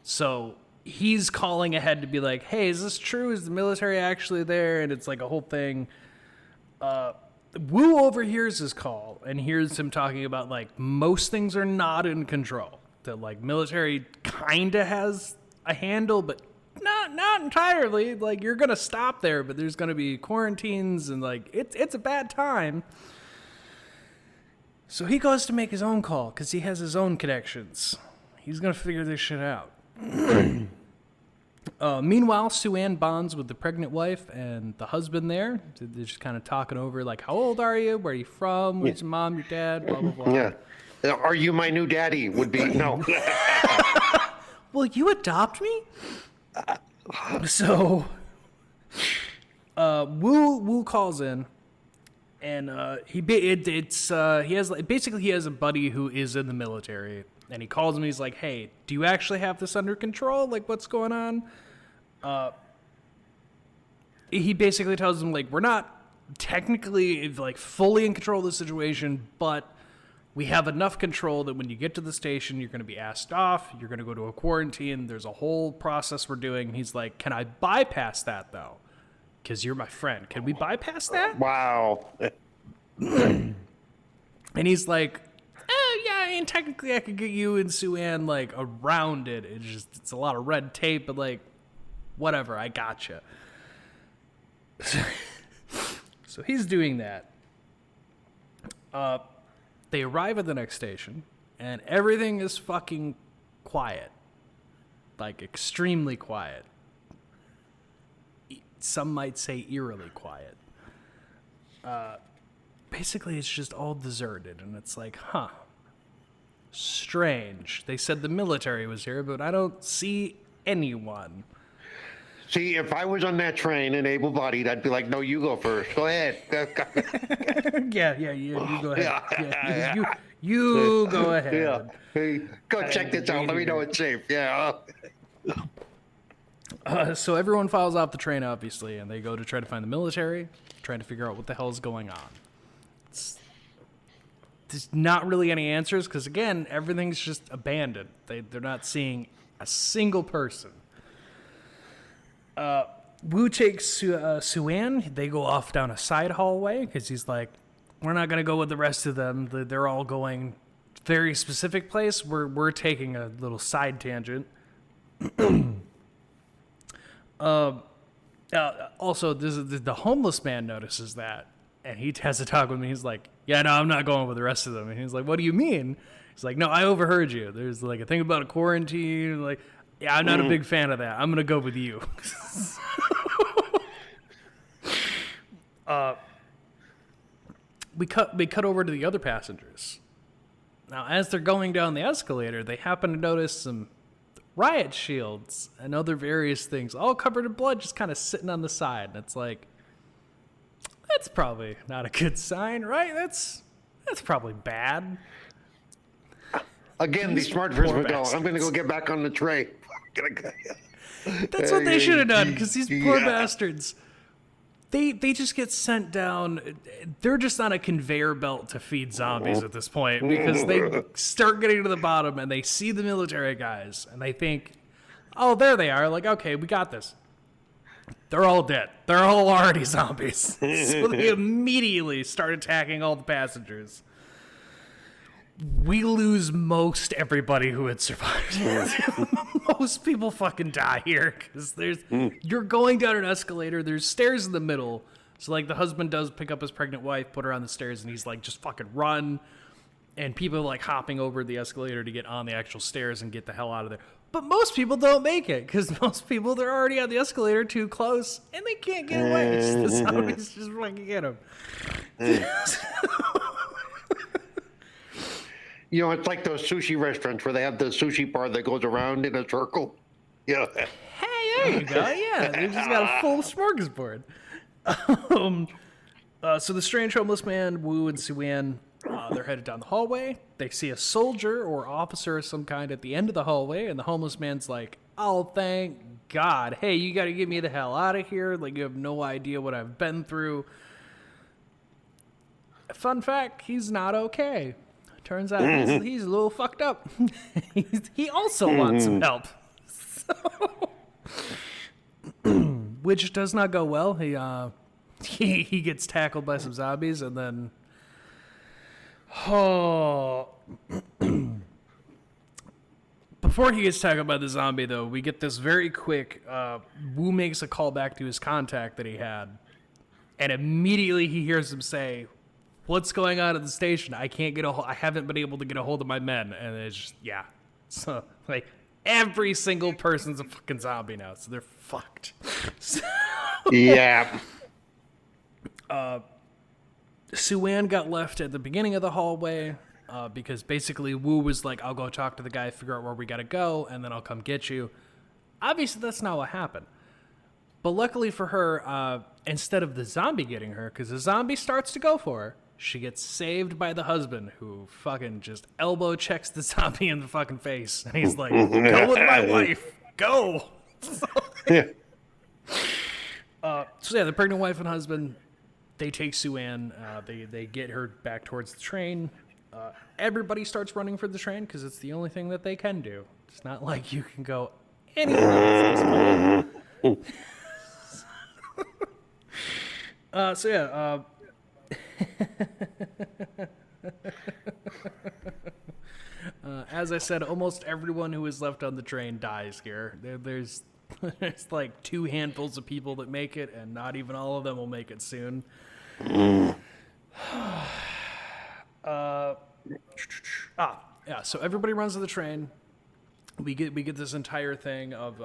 so he's calling ahead to be like, hey, is this true? Is the military actually there? And it's like a whole thing. Wu overhears his call and hears him talking about, like, most things are not in control. That, like, military kind of has a handle, but not entirely. Like, you're going to stop there, but there's going to be quarantines, and, like, it's a bad time. So he goes to make his own call because he has his own connections. He's going to figure this shit out. Meanwhile, Sue-Ann bonds with the pregnant wife and the husband there. They're just kind of talking over, like, how old are you? Where are you from? Where's your mom, your dad? Blah, blah, blah. Yeah. Are you my new daddy? Would be no. Will you adopt me? So, Wu calls in, and he has a buddy who is in the military, and he calls him. He's like, "Hey, do you actually have this under control? Like, what's going on?" He basically tells him, like, we're not technically, like, fully in control of the situation, but we have enough control that when you get to the station, you're going to be asked off, you're going to go to a quarantine, there's a whole process we're doing. He's like, can I bypass that, though? Because you're my friend. Can we bypass that? Wow. And he's like, yeah, I mean, technically I could get you and Sue-Ann, like, around it. It's a lot of red tape, but, like, whatever, I gotcha. So he's doing that. They arrive at the next station, and everything is fucking quiet. Like, extremely quiet. Some might say eerily quiet. Basically, it's just all deserted, and it's like, strange. They said the military was here, but I don't see anyone. See, if I was on that train and able-bodied, I'd be like, no, you go first. Go ahead. Yeah, you go ahead. Yeah, you go ahead. Yeah. Hey, go check this out. Let me know it's safe. Yeah. So everyone files off the train, obviously, and they go to try to find the military, trying to figure out what the hell is going on. There's not really any answers because, again, everything's just abandoned. They're not seeing a single person. Wu takes Sue-Ann. They go off down a side hallway because he's like, we're not going to go with the rest of them. They're all going very specific place. We're taking a little side tangent. Also, the homeless man notices that, and he has to talk with me. He's like, yeah, no, I'm not going with the rest of them. And he's like, what do you mean? He's like, no, I overheard you. There's like a thing about a quarantine. Like, yeah, I'm not a big fan of that. I'm going to go with you. We cut over to the other passengers. Now, as they're going down the escalator, they happen to notice some riot shields and other various things, all covered in blood, just kind of sitting on the side. And it's like, that's probably not a good sign, right? That's probably bad. Again, the smart person would go, I'm going to go get back on the train. That's what they should have done, because these poor bastards, they just get sent down. They're just on a conveyor belt to feed zombies at this point, because they start getting to the bottom and they see the military guys and they think, oh, there they are. Like, okay, we got this. They're all dead. They're all already zombies. So they immediately start attacking all the passengers. We lose most everybody who had survived. Most people fucking die here because you're going down an escalator. There's stairs in the middle. So like the husband does pick up his pregnant wife, put her on the stairs, and he's like, just fucking run. And people are like hopping over the escalator to get on the actual stairs and get the hell out of there. But most people don't make it because most people, they're already on the escalator too close and they can't get away. So the zombies just fucking get them. You know, it's like those sushi restaurants where they have the sushi bar that goes around in a circle. Yeah. Hey, there you go. Yeah, they just got a full smorgasbord. So the strange homeless man, Wu and Suan, they're headed down the hallway. They see a soldier or officer of some kind at the end of the hallway, and the homeless man's like, oh, thank God. Hey, you got to get me the hell out of here. Like, you have no idea what I've been through. Fun fact, he's not okay. Turns out he's a little fucked up. He also wants some help. Which does not go well. He gets tackled by some zombies, and then before he gets tackled by the zombie, though, we get this very quick. Wu makes a call back to his contact that he had, and immediately he hears him say, "What's going on at the station? I haven't been able to get a hold of my men." And it's just, yeah. So, like, every single person's a fucking zombie now, so they're fucked. Yeah. Suan got left at the beginning of the hallway because basically Wu was like, I'll go talk to the guy, figure out where we gotta go, and then I'll come get you. Obviously, that's not what happened. But luckily for her, instead of the zombie getting her, because the zombie starts to go for her, she gets saved by the husband, who fucking just elbow checks the zombie in the fucking face. And he's like, go with my wife. Go. So yeah, the pregnant wife and husband, they take Suan. They get her back towards the train. Everybody starts running for the train because it's the only thing that they can do. It's not like you can go anywhere else. As I said, almost everyone who is left on the train dies here. There's like 2 handfuls of people that make it, and not even all of them will make it soon. So everybody runs to the train. We get this entire thing of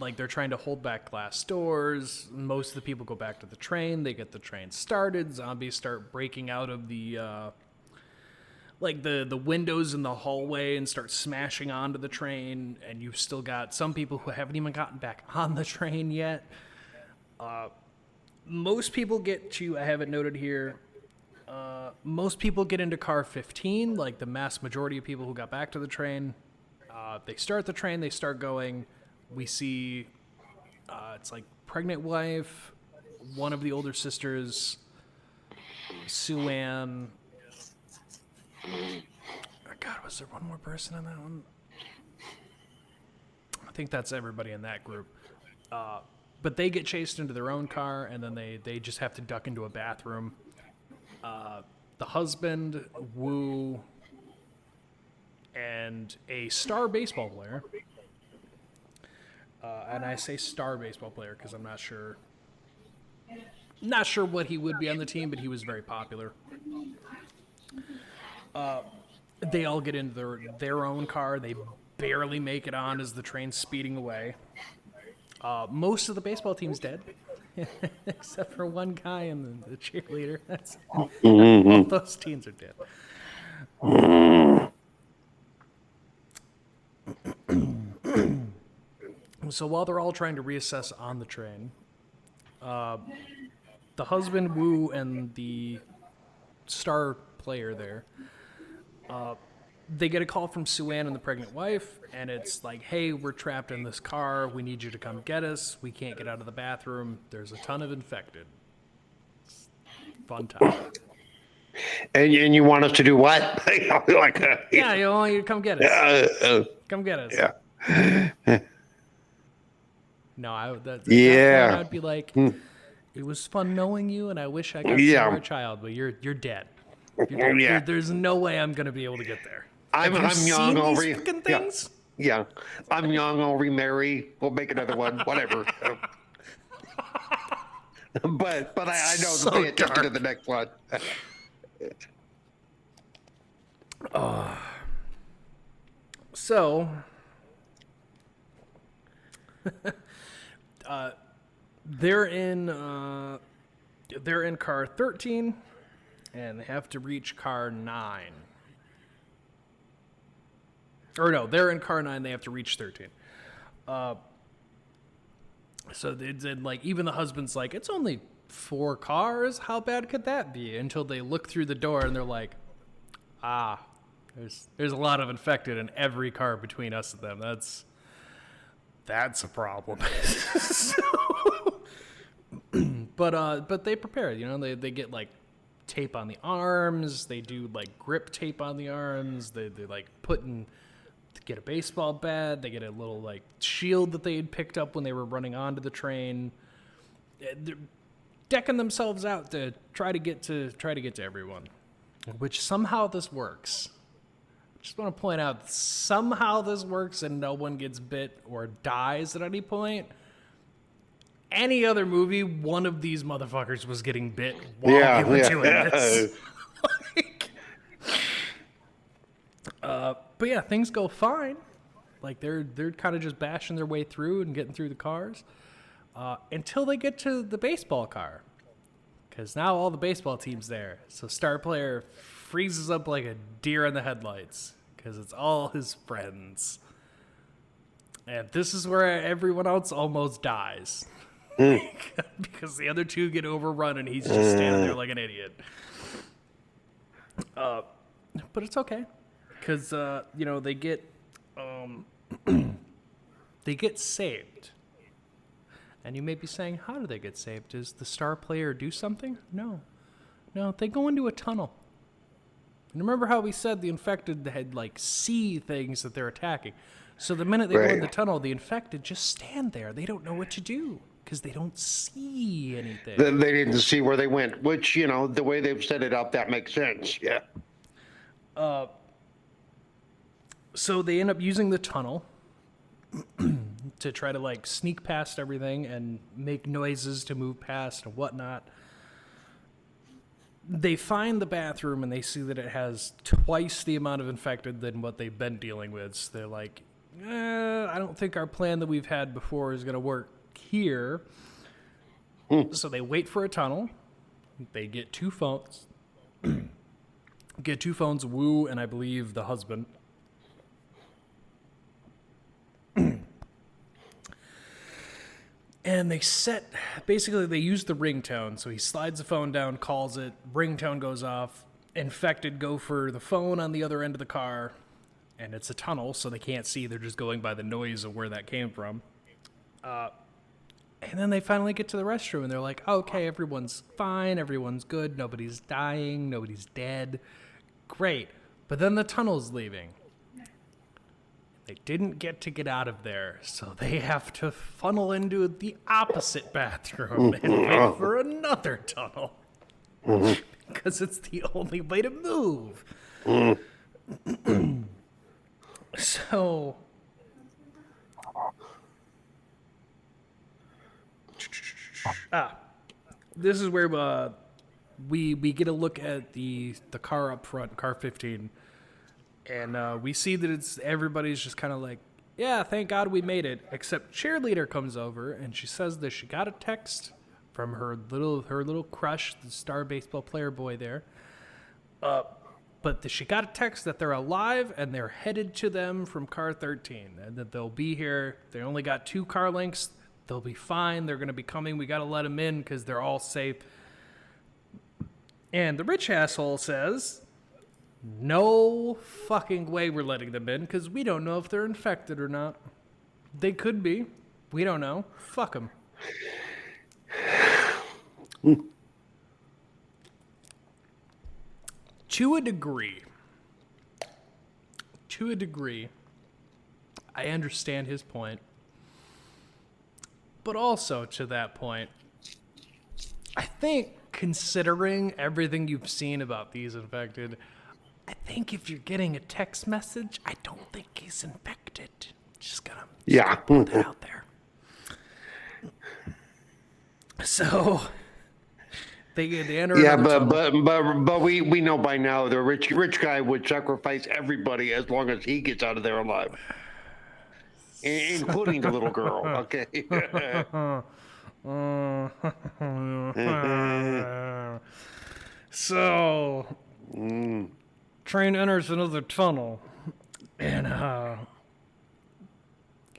like they're trying to hold back glass doors. Most of the people go back to the train. They get the train started. Zombies start breaking out of the the windows in the hallway and start smashing onto the train. And you've still got some people who haven't even gotten back on the train yet. Most people get to, I have it noted here, most people get into car 15, like the mass majority of people who got back to the train. They start the train, they start going. We see, it's like pregnant wife, one of the older sisters, Suan. God, was there one more person in that one? I think that's everybody in that group. But they get chased into their own car, and then they just have to duck into a bathroom. The husband, Wu, and a star baseball player. And I say star baseball player because I'm not sure what he would be on the team, but he was very popular. They all get into their own car. They barely make it on as the train's speeding away. Most of the baseball team's dead, except for one guy and the cheerleader. All those teams are dead. So while they're all trying to reassess on the train, the husband, Wu, and the star player there, they get a call from Suan and the pregnant wife, and it's like, hey, we're trapped in this car. We need you to come get us. We can't get out of the bathroom. There's a ton of infected. Fun time. And you want us to do what? Yeah, you want you to come get us. Come get us. Yeah. No, at that Yeah. point, I'd be like, it was fun knowing you, and I wish I got to Yeah. know our child, but you're dead. You're dead. Yeah. There's no way I'm going to be able to get there. I'm Have you young. seen I'll these fucking things? Yeah. I'm young. I'll remarry. We'll make another one. Whatever. but I know So to pay attention to dark. the next one. So, they're in car 13, and they have to reach car 9. Or no, they're in car 9. They have to reach 13. So they did, like, even the husband's like, it's only 4 cars. How bad could that be? Until they look through the door and they're like, there's a lot of infected in every car between us and them. That's a problem. But they prepare. They get like tape on the arms. They do like grip tape on the arms. They like get a baseball bat. They get a little like shield that they had picked up when they were running onto the train. They're decking themselves out to try to get to everyone, which somehow this works. Just want to point out, somehow this works and no one gets bit or dies at any point. Any other movie, one of these motherfuckers was getting bit while they were doing this. But yeah, things go fine. Like they're kind of just bashing their way through and getting through the cars until they get to the baseball car. Because now all the baseball team's there. So Star Player freezes up like a deer in the headlights because it's all his friends. And this is where everyone else almost dies. Because the other two get overrun and he's just standing there like an idiot. But it's okay. Because, they get they get saved. And you may be saying, how do they get saved? Does the Star Player do something? No, they go into a tunnel. And remember how we said the infected had, like, see things that they're attacking. So the minute they go in the tunnel, the infected just stand there. They don't know what to do because they don't see anything. They didn't see where they went, which, the way they've set it up, that makes sense. Yeah. So they end up using the tunnel to try to, like, sneak past everything and make noises to move past and whatnot. They find the bathroom and they see that it has twice the amount of infected than what they've been dealing with. So they're like, I don't think our plan that we've had before is going to work here. So they wait for a tunnel. They get 2 phones. Wu and I believe the husband. And they use the ringtone. So he slides the phone down, calls it, ringtone goes off, infected go for the phone on the other end of the car, and it's a tunnel, so they can't see. They're just going by the noise of where that came from. And then they finally get to the restroom, and they're like, okay, everyone's fine, everyone's good, nobody's dying, nobody's dead. Great. But then the tunnel's leaving. They didn't get out of there, so they have to funnel into the opposite bathroom and wait for another tunnel. Because it's the only way to move. So this is where we get a look at the car up front, car 15. And we see that everybody's just kind of like, yeah, thank God we made it. Except cheerleader comes over and she says that she got a text from her little crush, the star baseball player boy there. But she got a text that they're alive and they're headed to them from car 13 and that they'll be here. They only got 2 car lengths. They'll be fine. They're going to be coming. We got to let them in because they're all safe. And the rich asshole says, no fucking way we're letting them in because we don't know if they're infected or not. They could be. We don't know. Fuck them. To a degree, I understand his point. But also, to that point, I think considering everything you've seen about these infected, I think if you're getting a text message, I don't think he's infected. Just gonna put that out there. So they enter. Yeah, but we know by now the rich guy would sacrifice everybody as long as he gets out of there alive, including the little girl. Okay. So train enters another tunnel, and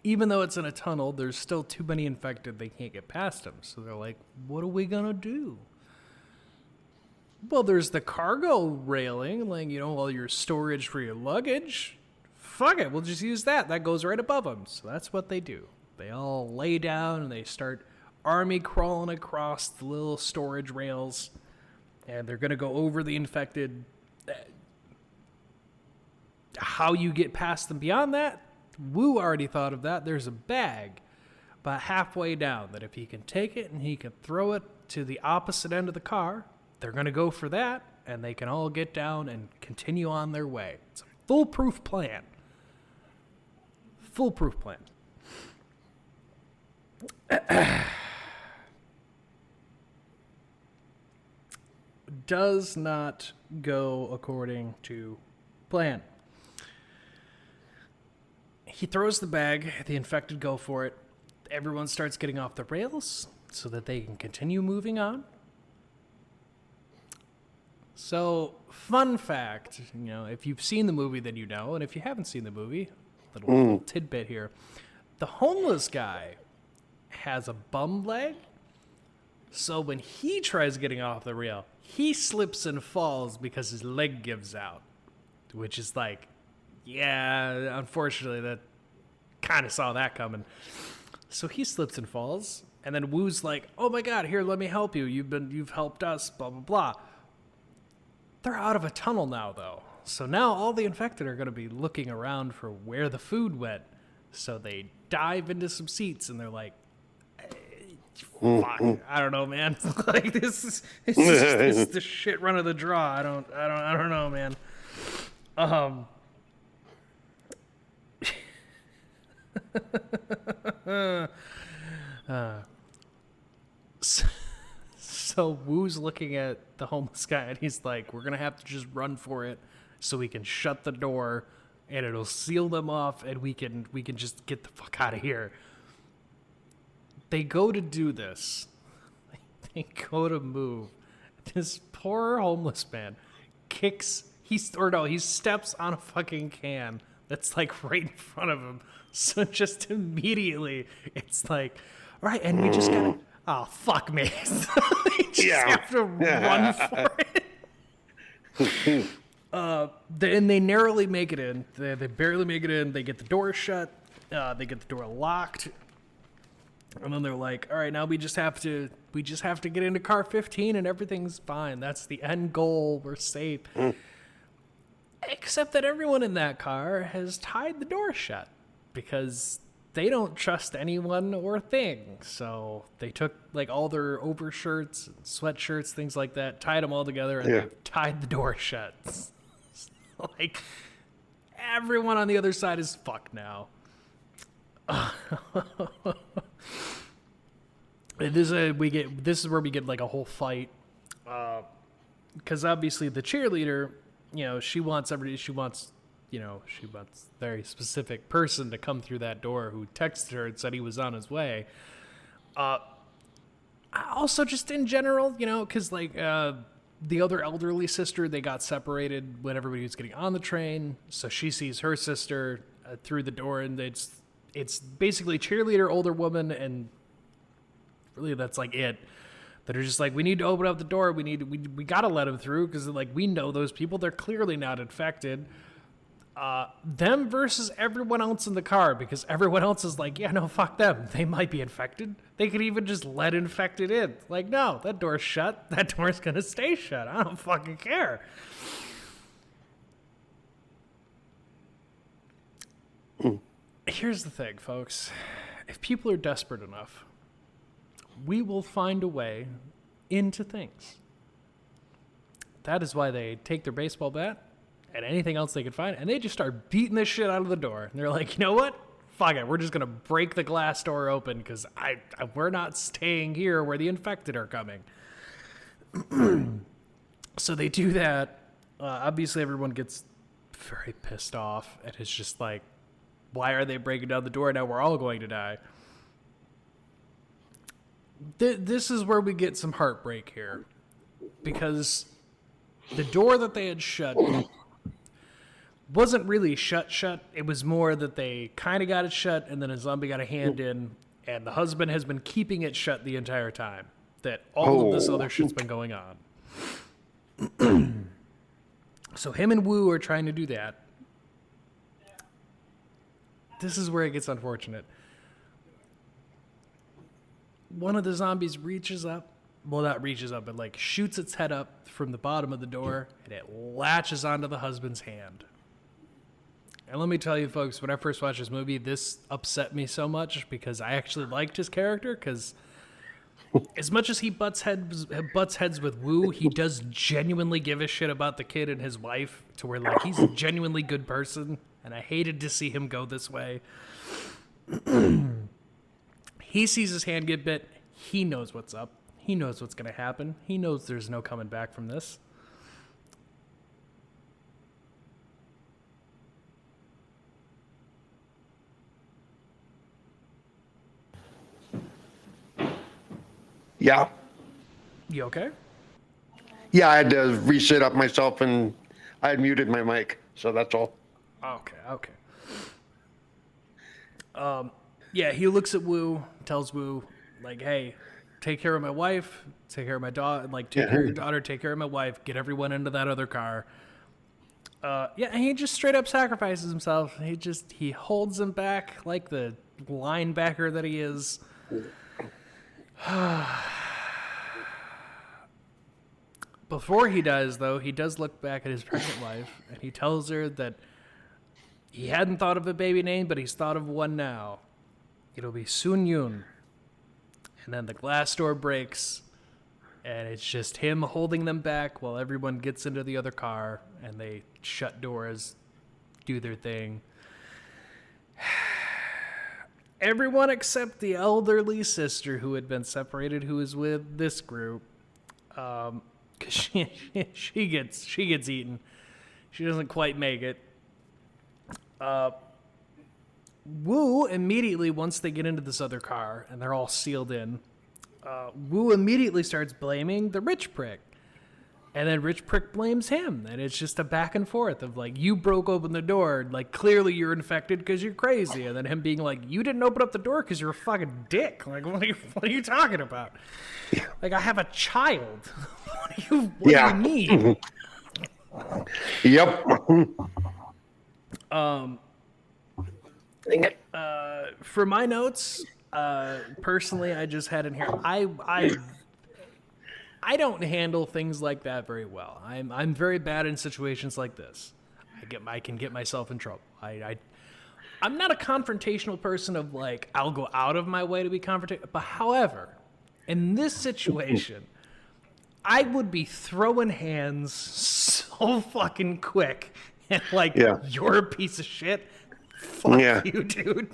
even though it's in a tunnel, there's still too many infected. They can't get past them. So they're like, what are we going to do? Well, there's the cargo railing, like, all your storage for your luggage. Fuck it, we'll just use that. That goes right above them. So that's what they do. They all lay down and they start army crawling across the little storage rails. And they're going to go over the infected. How you get past them beyond that? Wu already thought of that. There's a bag about halfway down that if he can take it and he can throw it to the opposite end of the car, they're going to go for that, and they can all get down and continue on their way. It's a foolproof plan. Foolproof plan. Does not go according to plan. He throws the bag, the infected go for it. Everyone starts getting off the rails so that they can continue moving on. So, fun fact, if you've seen the movie, then you know, and if you haven't seen the movie, little tidbit here. The homeless guy has a bum leg, so when he tries getting off the rail, he slips and falls because his leg gives out, which is like, yeah, unfortunately, that kind of saw that coming. So he slips and falls, and then Wu's like, oh my god, here, let me help you. You've helped us, blah, blah, blah. They're out of a tunnel now, though. So now all the infected are going to be looking around for where the food went. So they dive into some seats, and they're like, fuck, I don't know, man. Like, this is the shit run of the draw. I don't know, man. So Wu's looking at the homeless guy, and he's like, we're going to have to just run for it so we can shut the door, and it'll seal them off, and we can just get the fuck out of here. They go to do this. They go to move. This poor homeless man he steps on a fucking can that's like right in front of him. So just immediately, it's like, all right, and we just gotta, oh, fuck me. They just have to run for it. And they narrowly make it in. They barely make it in. They get the door shut. They get the door locked. And then they're like, all right, now we just have to get into car 15 and everything's fine. That's the end goal. We're safe. Except that everyone in that car has tied the door shut because they don't trust anyone or thing. So they took like all their overshirts, and sweatshirts, things like that, tied them all together, and they tied the door shut. So, like, everyone on the other side is fucked now. This is where we get like a whole fight, because obviously the cheerleader, she wants very specific person to come through that door who texted her and said he was on his way. Also, just in general, because like the other elderly sister, they got separated when everybody was getting on the train, so she sees her sister through the door, and it's basically cheerleader, older woman, and really that's like it. That are just like, we need to open up the door. We gotta let them through because like we know those people. They're clearly not infected. Them versus everyone else in the car, because everyone else is like, yeah, no, fuck them. They might be infected. They could even just let infected in. Like, no, that door's shut. That door's gonna stay shut. I don't fucking care. Here's the thing, folks. If people are desperate enough, we will find a way into things. That is why they take their baseball bat and anything else they can find, and they just start beating the shit out of the door. And they're like, you know what? Fuck it. We're just going to break the glass door open because we're not staying here where the infected are coming. So they do that. Obviously, everyone gets very pissed off, and it's just like, why are they breaking down the door? Now we're all going to die. This is where we get some heartbreak here, because the door that they had shut wasn't really shut. It was more that they kind of got it shut, and then a zombie got a hand in, and the husband has been keeping it shut the entire time that all of this other shit's been going on. So him and Wu are trying to do that. This is where it gets unfortunate. One of the zombies reaches up. Well, not reaches up, but like shoots its head up from the bottom of the door, and it latches onto the husband's hand. And let me tell you, folks, when I first watched this movie, this upset me so much because I actually liked his character, because as much as he butts heads with Wu, he does genuinely give a shit about the kid and his wife, to where like he's a genuinely good person, and I hated to see him go this way. He sees his hand get bit. He knows what's up. He knows what's going to happen. He knows there's no coming back from this. Yeah. You okay? Yeah, I had to reset up myself, and I had muted my mic, so that's all. Okay. Yeah, he looks at Wu, tells Wu, like, hey, take care of my wife, take care of my daughter, like, take care of your daughter, take care of my wife, get everyone into that other car. Yeah, and he just straight up sacrifices himself. He holds him back like the linebacker that he is. Before he does, though, he does look back at his pregnant wife, and he tells her that he hadn't thought of a baby name, but he's thought of one now. It'll be Sun Yun. And then the glass door breaks, and it's just him holding them back while everyone gets into the other car, and they shut doors, do their thing. Everyone except the elderly sister who had been separated, who is with this group, because she gets eaten. She doesn't quite make it. Wu immediately, once they get into this other car and they're all sealed in, Wu immediately starts blaming the rich prick. And then Rich Prick blames him. And it's just a back and forth of like, you broke open the door. Like, clearly you're infected because you're crazy. And then him being like, you didn't open up the door because you're a fucking dick. Like, what are you talking about? Like, I have a child. What do you mean? Yep. For my notes, personally, I just had in here, I don't handle things like that very well. I'm very bad in situations like this. I can get myself in trouble. I'm not a confrontational person of like, I'll go out of my way to be confrontational. But however, in this situation, I would be throwing hands so fucking quick and like, you're a piece of shit. Fuck you, dude.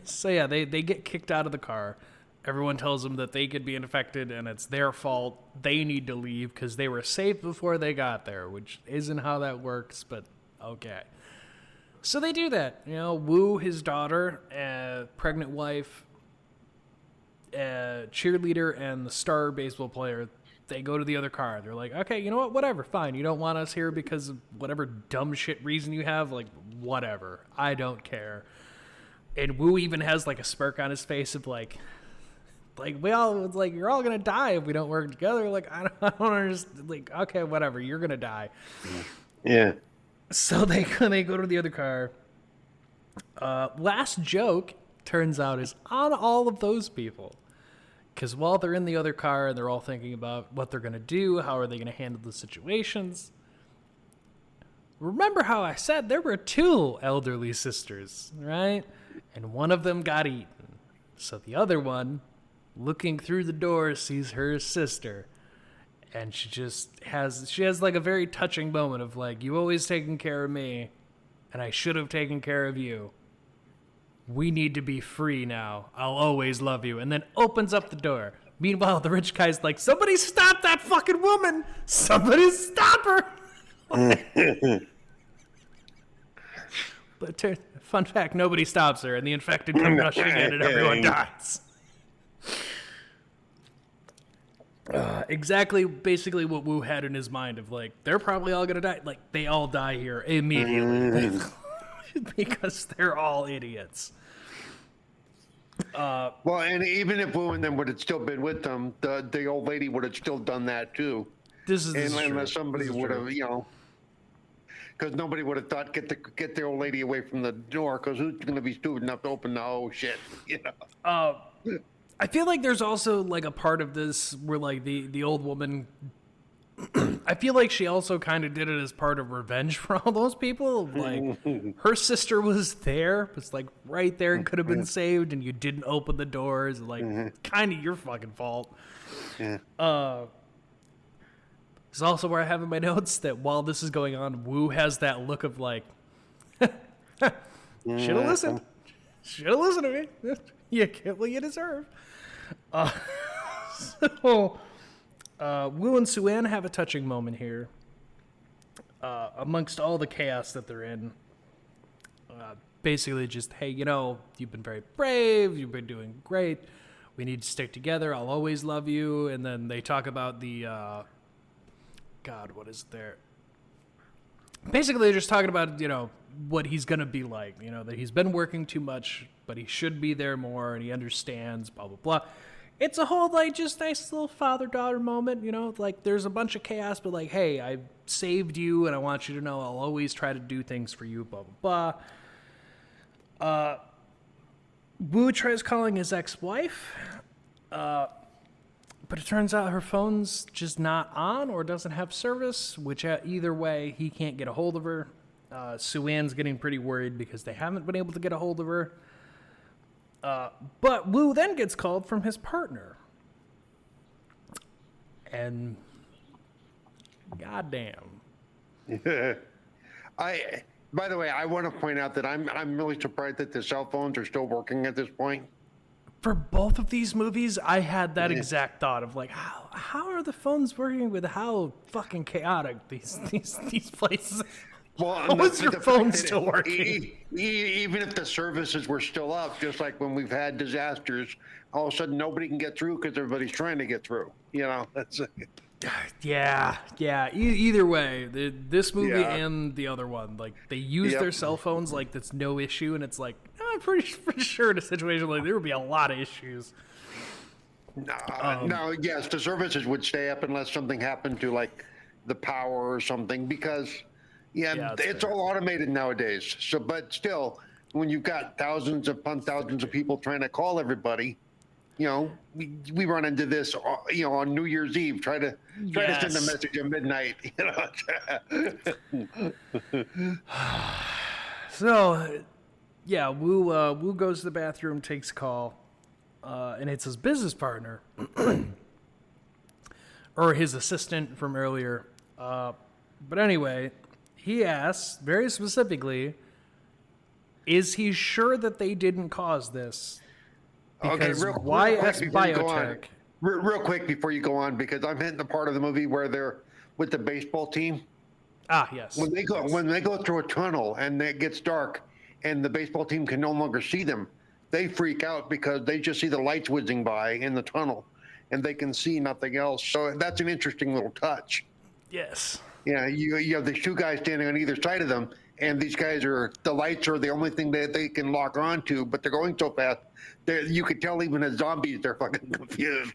So yeah, they get kicked out of the car. Everyone tells them that they could be infected and it's their fault. They need to leave because they were safe before they got there, which isn't how that works, but okay. So they do that. You know, Wu, his daughter, pregnant wife, cheerleader, and the star baseball player, they go to the other car. They're like, okay, you know what? Whatever, fine. You don't want us here because of whatever dumb shit reason you have. Like, whatever. I don't care. And Wu even has like a smirk on his face of like we all, it's like, you're all gonna die if we don't work together. Like, I don't understand. Like, okay, whatever. You're gonna die. Yeah. So they go to the other car. Last joke, turns out, is on all of those people. Because while they're in the other car and they're all thinking about what they're going to do, how are they going to handle the situations, remember how I said there were 2 elderly sisters, right? And one of them got eaten. So the other one, looking through the door, sees her sister. And she has like a very touching moment of like, you always taken care of me, and I should have taken care of you. We need to be free now. I'll always love you. And then opens up the door. Meanwhile, the rich guy's like, somebody stop that fucking woman! Somebody stop her! But fun fact, nobody stops her, and the infected come rushing in, and everyone dies. Basically what Wu had in his mind of like, they're probably all gonna die. Like, they all die here immediately. Because they're all idiots. Well, and even if Wu and them would have still been with them, the old lady would have still done that too. Unless somebody would have, because nobody would have thought get the old lady away from the door, because who's going to be stupid enough to open the whole shit, I feel like there's also like a part of this where like the old woman, I feel like she also kind of did it as part of revenge for all those people. Like, her sister was there, was like right there and could have been saved, and you didn't open the doors. Like, kind of your fucking fault. Yeah. It's also where I have in my notes that while this is going on, Wu has that look of like, should have listened. Should have listened to me. You get what you deserve. So, Wu and Suan have a touching moment here. Amongst all the chaos that they're in. Basically just, hey, you've been very brave. You've been doing great. We need to stick together. I'll always love you. And then they talk about the, God, what is there? Basically, they're just talking about, what he's going to be like. That he's been working too much, but he should be there more, and he understands, blah, blah, blah. It's a whole, like, just nice little father-daughter moment, Like, there's a bunch of chaos, but, like, hey, I saved you, and I want you to know I'll always try to do things for you, blah, blah, blah. Wu tries calling his ex-wife, but it turns out her phone's just not on or doesn't have service, which either way, he can't get a hold of her. Suan's getting pretty worried because they haven't been able to get a hold of her. But Wu then gets called from his partner. And goddamn. By the way, I want to point out that I'm really surprised that the cell phones are still working at this point. For both of these movies, I had that exact thought of like, how are the phones working with how fucking chaotic these places? Well, how is your phone still working? Even if the services were still up, just like when we've had disasters, all of a sudden nobody can get through because everybody's trying to get through. That's yeah. Either way, this movie and the other one, like they use their cell phones like that's no issue, and it's like I'm pretty sure in a situation like there would be a lot of issues. No, yes, the services would stay up unless something happened to like the power or something, because it's all automated nowadays. So, but still, when you've got thousands upon thousands of people trying to call everybody, we run into this, on New Year's Eve. Try to send a message at midnight. So, Wu goes to the bathroom, takes a call, and it's his business partner, or his assistant from earlier. But anyway, he asks very specifically, is he sure that they didn't cause this? Because YS Biotech. Real quick before you go on, because I'm hitting the part of the movie where they're with the baseball team. Ah, yes. When they go through a tunnel and it gets dark and the baseball team can no longer see them, they freak out because they just see the lights whizzing by in the tunnel and they can see nothing else. So that's an interesting little touch. Yes. Yeah, you have these two guys standing on either side of them, and these guys the lights are the only thing that they can lock on to, but they're going so fast, you could tell even as zombies, they're fucking confused.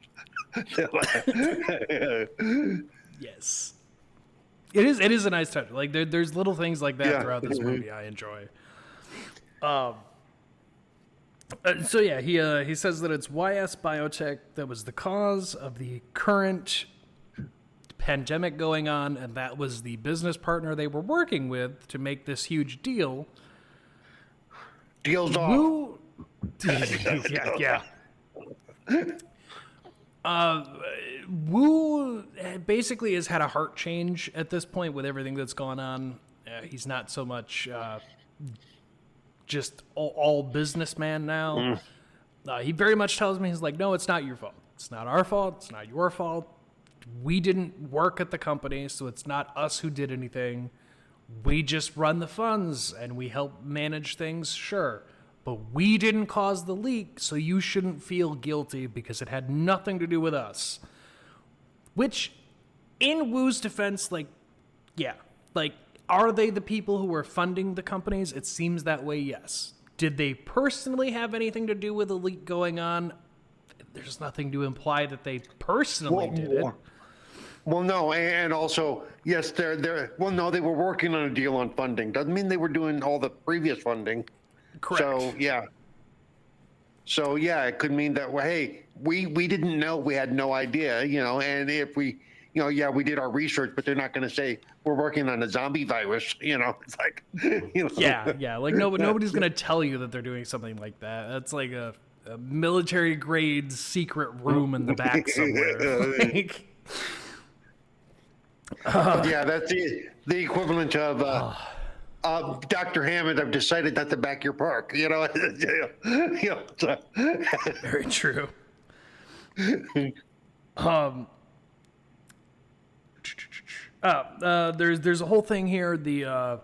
Yes. It is a nice touch. Like there's little things like that throughout this movie I enjoy. So he says that it's YS Biotech that was the cause of the current pandemic going on, and that was the business partner they were working with to make this huge deal. Deals Wu, off. yeah. Wu basically has had a heart change at this point with everything that's gone on. He's not so much just all businessman now. He very much tells me, he's like, no, it's not your fault. It's not our fault. It's not your fault. We didn't work at the company, so it's not us who did anything. We just run the funds and we help manage things, sure. But we didn't cause the leak, so you shouldn't feel guilty because it had nothing to do with us. Which, in Wu's defense, like, yeah. Like, are they the people who are funding the companies? It seems that way, yes. Did they personally have anything to do with the leak going on? There's nothing to imply that they personally did it. Well, no, and also, yes, they're. Well, no, they were working on a deal on funding. Doesn't mean they were doing all the previous funding. Correct. So yeah, it could mean that. Well, hey, we didn't know. We had no idea, And if we, we did our research, but they're not going to say we're working on a zombie virus. It's like, Yeah. Like nobody's going to tell you that they're doing something like that. That's like a military grade secret room in the back somewhere. Yeah, that's the equivalent of Dr. Hammond. I've decided not to back your park. So. Very true. There's a whole thing here. The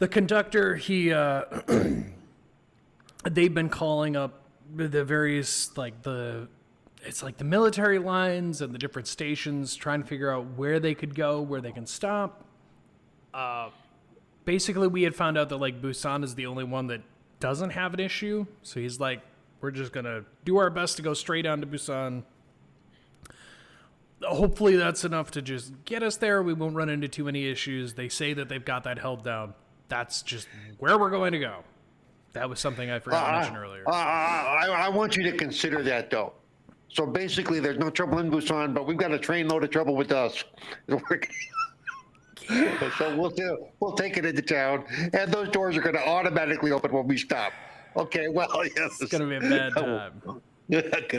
conductor, they've been calling up the various it's like the military lines and the different stations, trying to figure out where they could go, where they can stop. Basically, we had found out that Busan is the only one that doesn't have an issue. So he's like, we're just going to do our best to go straight on to Busan. Hopefully that's enough to just get us there. We won't run into too many issues. They say that they've got that held down. That's just where we're going to go. That was something I forgot to mention earlier. I want you to consider that, though. So basically, there's no trouble in Busan, but we've got a trainload of trouble with us. So we'll take it into town, and those doors are going to automatically open when we stop. Okay, well, yes. It's going to be a bad time. It's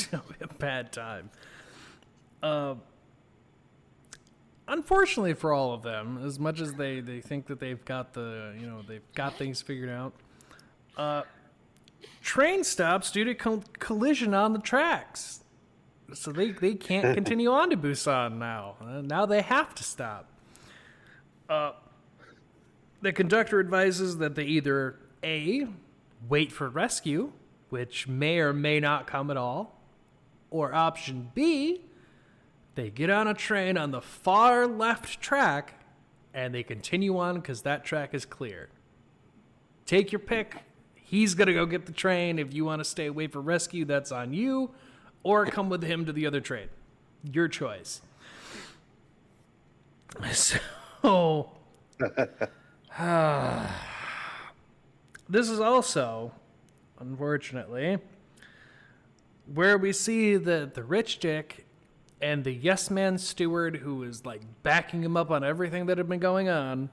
going to be a bad time. Unfortunately for all of them, as much as they think that they've got they've got things figured out, train stops due to collision on the tracks. So they can't continue on to Busan now. Now they have to stop. The conductor advises that they either A, wait for rescue, which may or may not come at all, or option B, they get on a train on the far left track and they continue on because that track is clear. Take your pick. He's going to go get the train. If you want to stay away for rescue, that's on you. Or come with him to the other train. Your choice. So, this is also, unfortunately, where we see the rich dick and the yes man steward who is backing him up on everything that had been going on.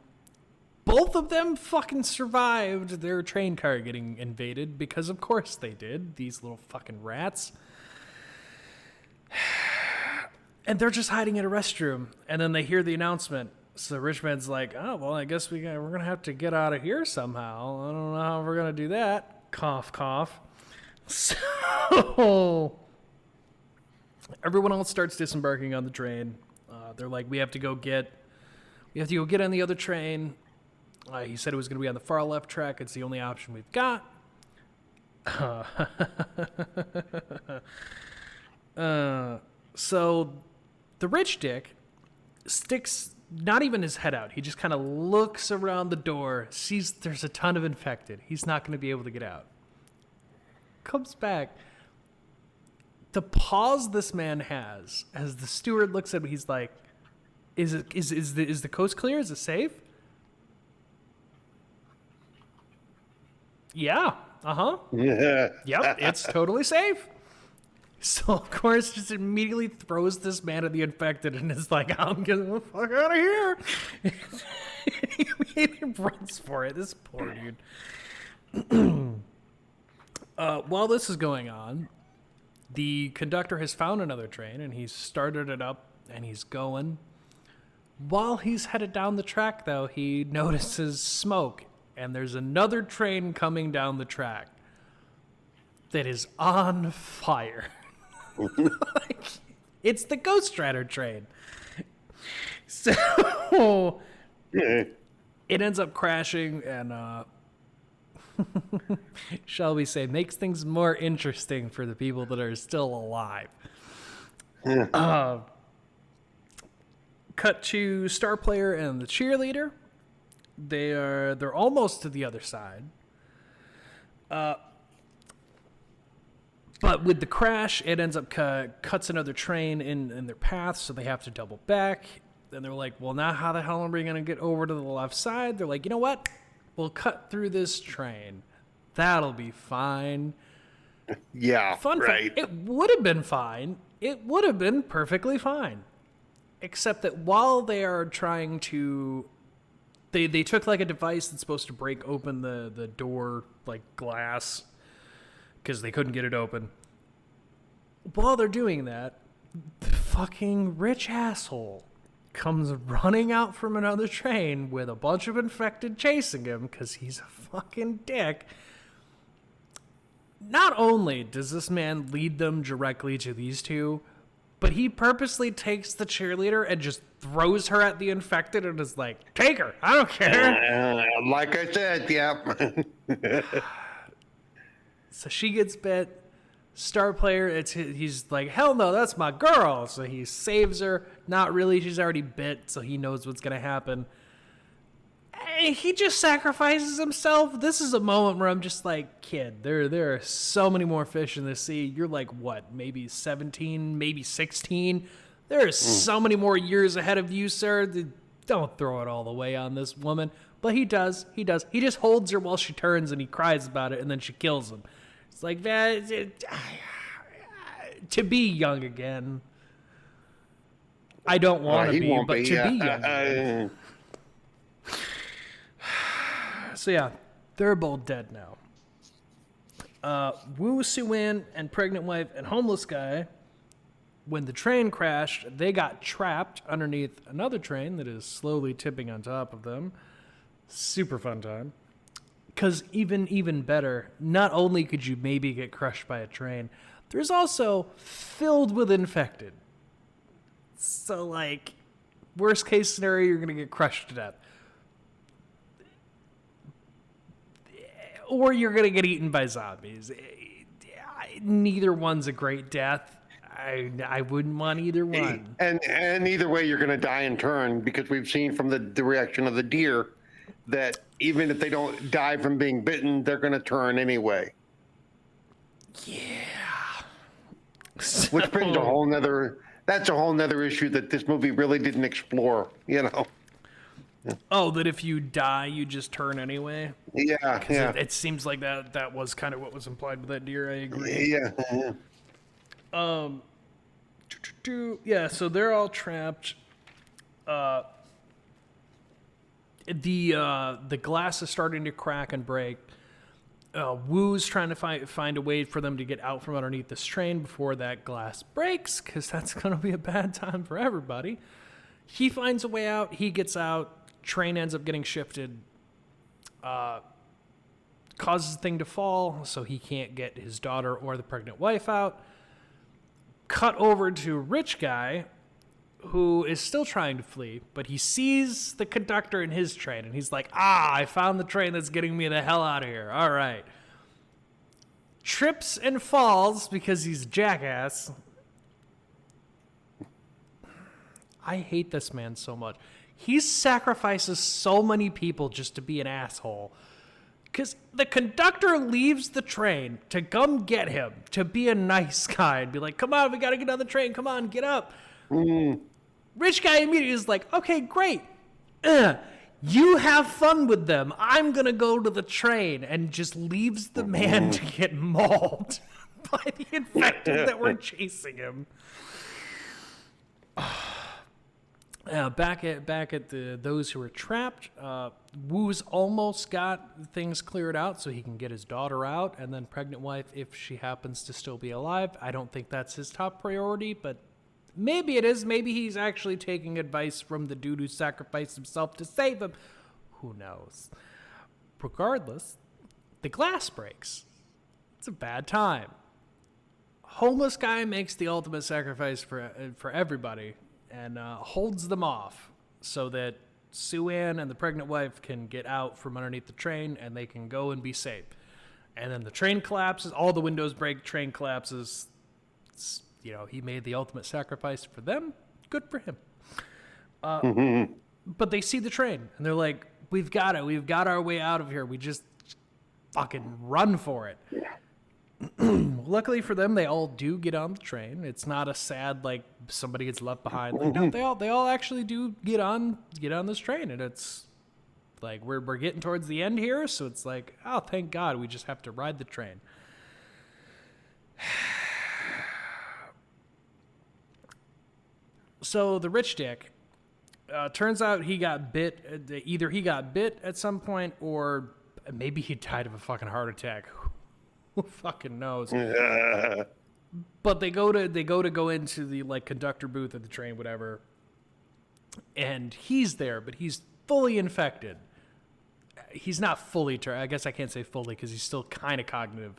Both of them fucking survived their train car getting invaded because of course they did. These little fucking rats. And they're just hiding in a restroom. And then they hear the announcement. So the rich man's like, oh, well, I guess we're going to have to get out of here somehow. I don't know how we're going to do that. Cough, cough. So everyone else starts disembarking on the train. They're like, we have to go get on the other train. He said it was going to be on the far left track. It's the only option we've got. So the rich dick sticks not even his head out. He just kind of looks around the door, sees there's a ton of infected. He's not going to be able to get out. Comes back. The pause this man has as the steward looks at him, he's like, is the coast clear? Is it safe? Yeah. Uh-huh. Yeah. Yep, it's totally safe. So, of course, just immediately throws this man at the infected and is like, I'm getting the fuck out of here. He immediately runs for it. This poor dude. While this is going on, the conductor has found another train, and he's started it up, and he's going. While he's headed down the track, though, he notices smoke, and there's another train coming down the track that is on fire. Like, it's the Ghost Rider train. So it ends up crashing, and shall we say, makes things more interesting for the people that are still alive. Cut to Star Player and the cheerleader. They're almost to the other side. But with the crash, it ends up cuts another train in their path, so they have to double back. And they're like, well, now how the hell are we going to get over to the left side? They're like, you know what? We'll cut through this train. That'll be fine. Yeah, Fun right. fact, it would have been fine. It would have been perfectly fine. Except that while they are trying to... They took like a device that's supposed to break open the door, like glass, because they couldn't get it open. While they're doing that, the fucking rich asshole comes running out from another train with a bunch of infected chasing him because he's a fucking dick. Not only does this man lead them directly to these two, but he purposely takes the cheerleader and just throws her at the infected and is like, take her, I don't care. Like I said, yeah. So she gets bit. Star Player, he's like, hell no, that's my girl. So he saves her. Not really, she's already bit, so he knows what's going to happen. And he just sacrifices himself. This is a moment where I'm just like, kid, there are so many more fish in the sea. You're like, what, maybe 17, maybe 16? There are so many more years ahead of you, sir. Don't throw it all the way on this woman. But he does. He just holds her while she turns, and he cries about it, and then she kills him. It's like, that. To be young again. I don't want to be, but to be young again. So yeah, they're both dead now. Woo Soo-in and pregnant wife and homeless guy, when the train crashed, they got trapped underneath another train that is slowly tipping on top of them. Super fun time. Because even better, not only could you maybe get crushed by a train, there's also filled with infected. So, like, worst case scenario, you're going to get crushed to death. Or you're going to get eaten by zombies. Neither one's a great death. I wouldn't want either one. And either way, you're going to die in turn, because we've seen from the reaction of the deer that even if they don't die from being bitten, they're going to turn anyway. Yeah. Which brings that's a whole nother issue that this movie really didn't explore, you know? Oh, that if you die, you just turn anyway? Yeah. It seems like that was kind of what was implied with that deer. I agree. Yeah. Yeah, so they're all trapped. The glass is starting to crack and break. Woo's trying to find a way for them to get out from underneath this train before that glass breaks, because that's going to be a bad time for everybody. He finds a way out. He gets out. Train ends up getting shifted. Causes the thing to fall, so he can't get his daughter or the pregnant wife out. Cut over to a rich guy who is still trying to flee, but he sees the conductor in his train, and he's like, I found the train that's getting me the hell out of here. All right. Trips and falls because he's a jackass. I hate this man so much. He sacrifices so many people just to be an asshole. Because the conductor leaves the train to come get him, to be a nice guy and be like, come on, we got to get on the train. Come on, get up. Rich guy immediately is like, okay, great. You have fun with them. I'm going to go to the train, and just leaves the man to get mauled by the infected that were chasing him. Back at those who were trapped, Wu's almost got things cleared out so he can get his daughter out, and then pregnant wife, if she happens to still be alive. I don't think that's his top priority, but maybe it is. Maybe he's actually taking advice from the dude who sacrificed himself to save him. Who knows? Regardless, the glass breaks. It's a bad time. Homeless guy makes the ultimate sacrifice for everybody and holds them off so that Sue-Ann and the pregnant wife can get out from underneath the train and they can go and be safe. And then the train collapses, all the windows break, train collapses. He made the ultimate sacrifice for them. Good for him. But they see the train and they're like, we've got it. We've got our way out of here. We just fucking run for it. Luckily for them, they all do get on the train. It's not a sad, like, somebody gets left behind. Like, no, they all actually do get on this train, and it's like we're getting towards the end here, so it's like, oh, thank God, we just have to ride the train. So the rich dick, turns out he got bit. Either he got bit at some point, or maybe he died of a fucking heart attack. Who fucking knows? But they go to into the like conductor booth of the train, whatever, and he's there, but he's fully infected. He's not fully. I guess I can't say fully because he's still kind of cognitive.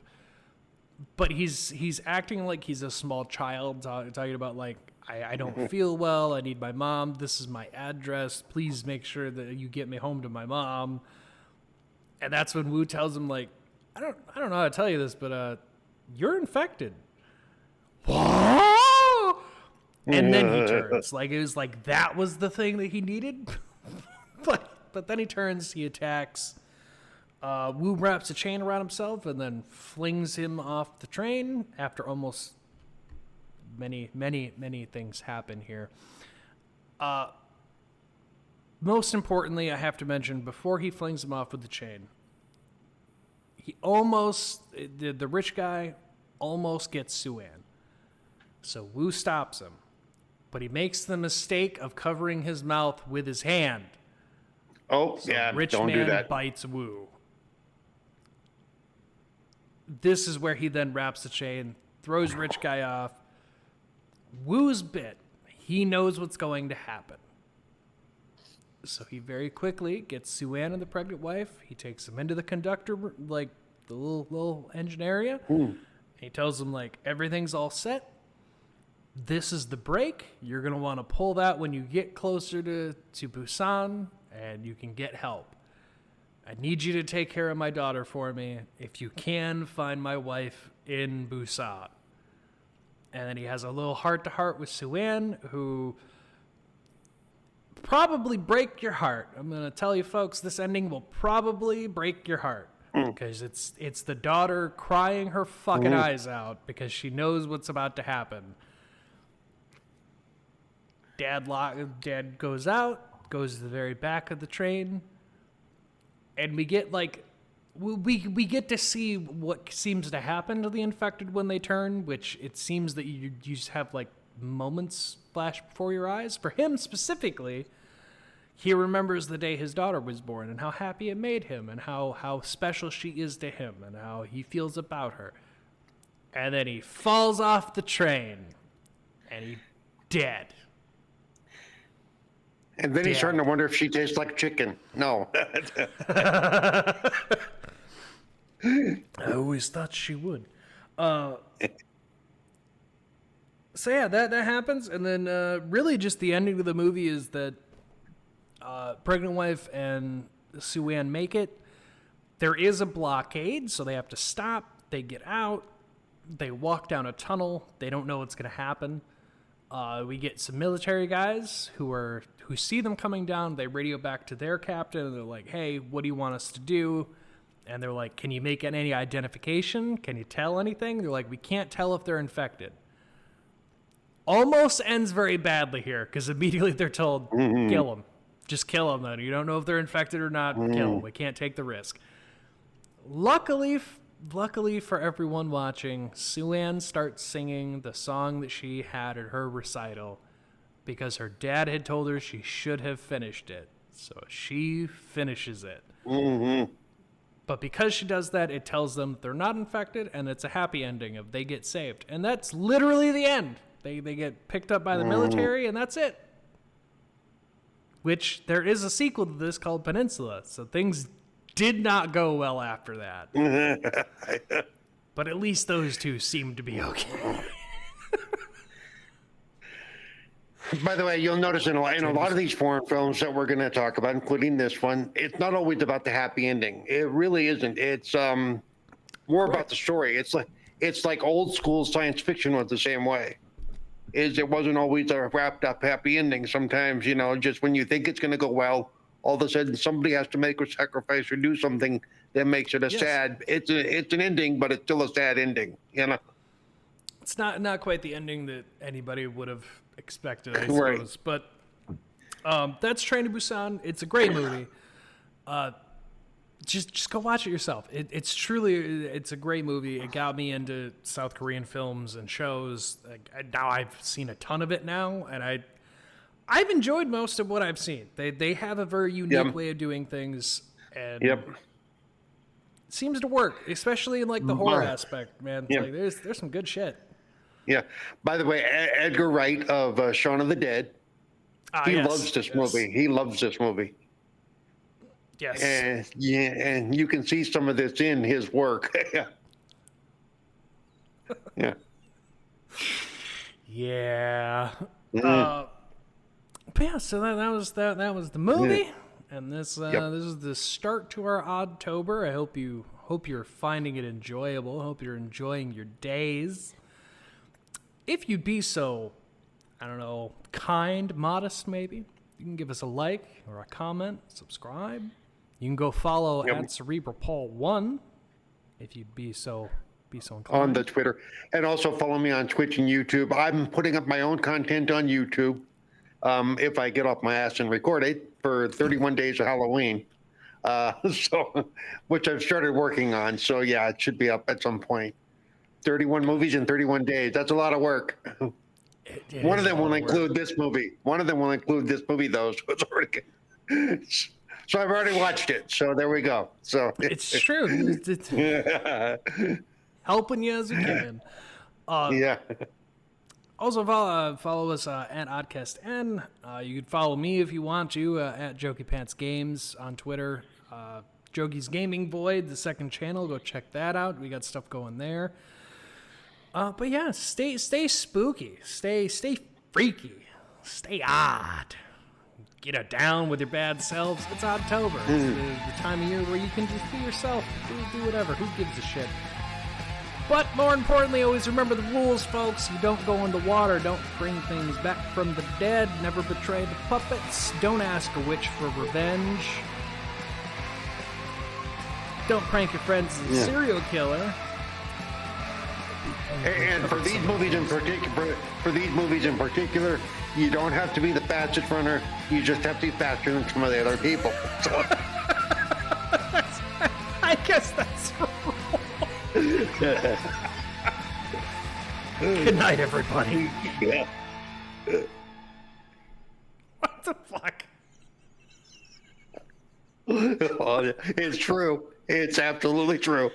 But he's acting like he's a small child, talking about like, I don't feel well. I need my mom. This is my address. Please make sure that you get me home to my mom. And that's when Wu tells him like, I don't know how to tell you this, but you're infected. Whoa! And then he turns. Like it was like that was the thing that he needed. but then he turns, he attacks. Wu wraps a chain around himself and then flings him off the train after almost many things happen here. Most importantly, I have to mention, before he flings him off with the chain, the rich guy almost gets Sue-Ann. So Wu stops him, but he makes the mistake of covering his mouth with his hand. Oh, so yeah, rich don't man do that. Bites Wu. This is where he then wraps the chain, throws rich guy off. Wu's bit. He knows what's going to happen. So he very quickly gets Sue-Ann and the pregnant wife. He takes them into the conductor, like the little engine area. And he tells them like, everything's all set. This is the brake. You're going to want to pull that when you get closer to Busan and you can get help. I need you to take care of my daughter for me. If you can, find my wife in Busan. And then he has a little heart-to-heart with Sue-Ann, who probably break your heart. I'm going to tell you, folks, this ending will probably break your heart. Because it's the daughter crying her fucking eyes out because she knows what's about to happen. Dad goes out, goes to the very back of the train, and we get like we get to see what seems to happen to the infected when they turn, which it seems that you just have like moments flash before your eyes. For him specifically, he remembers the day his daughter was born and how happy it made him and how special she is to him and how he feels about her. And then he falls off the train and he's dead. And then he's starting to wonder if she tastes like chicken. No. I always thought she would. So yeah, that happens. And then really just the ending of the movie is that pregnant wife and Sue-Ann make it. There is a blockade, so they have to stop. They get out. They walk down a tunnel. They don't know what's going to happen. We get some military guys who see them coming down. They radio back to their captain, and they're like, hey, what do you want us to do? And they're like, can you make any identification? Can you tell anything? They're like, we can't tell if they're infected. Almost ends very badly here, because immediately they're told, kill them. Just kill them, then. You don't know if they're infected or not. Kill them. We can't take the risk. Luckily luckily for everyone watching, Sue-Ann starts singing the song that she had at her recital because her dad had told her she should have finished it. So she finishes it. Mm-hmm. But because she does that, it tells them they're not infected, and it's a happy ending of they get saved. And that's literally the end. They get picked up by the military, and that's it. Which, there is a sequel to this called Peninsula, so things did not go well after that. But at least those two seem to be okay. By the way, you'll notice in a lot of these foreign films that we're going to talk about, including this one, it's not always about the happy ending. It really isn't. It's more about the story. It's like old school science fiction was the same way. It wasn't always a wrapped up happy ending. Sometimes, just when you think it's going to go well, all of a sudden somebody has to make a sacrifice or do something that makes it sad. It's an ending, but it's still a sad ending. It's not quite the ending that anybody would have expected, I suppose. Right. But that's Train to Busan. It's a great movie. Just go watch it yourself. It's a great movie. It got me into South Korean films and shows. Now I've seen a ton of it now, and I've enjoyed most of what I've seen. They have a very unique way of doing things, and it seems to work, especially in like the horror aspect. Man, like, there's some good shit. Yeah. By the way, Edgar Wright of Shaun of the Dead, he loves this movie. He loves this movie. Yes. And you can see some of this in his work. Yeah. Yeah. But yeah, so that was the movie, and this is the start to our Oddtober. I hope you're finding it enjoyable. I hope you're enjoying your days. If you'd be so, I don't know, kind, modest, maybe, you can give us a like or a comment, subscribe. You can go follow at CerebralPaul1 if you'd be so inclined. On the Twitter. And also follow me on Twitch and YouTube. I'm putting up my own content on YouTube if I get off my ass and record it for 31 days of Halloween. Which I've started working on. So yeah, it should be up at some point. 31 movies in 31 days. That's a lot of work. One of them will include this movie. One of them will include this movie, though. So it's already good. So I've already watched it. So there we go. So it's true. It's helping you as we can. Also follow us at Oddcast N. You can follow me if you want to at Jokey Pants Games on Twitter. Jokey's Gaming Void, the second channel. Go check that out. We got stuff going there. But yeah, stay spooky, stay freaky, stay odd. Get down with your bad selves. It's Oddtober. It's the time of year where you can just be yourself, do whatever. Who gives a shit? But more importantly, always remember the rules, folks. You don't go into water. Don't bring things back from the dead. Never betray the puppets. Don't ask a witch for revenge. Don't prank your friends as a serial killer. And for these movies in particular, you don't have to be the fastest runner. You just have to be faster than some of the other people. So. I guess that's wrong. Good night, everybody. Yeah. What the fuck? It's true. It's absolutely true.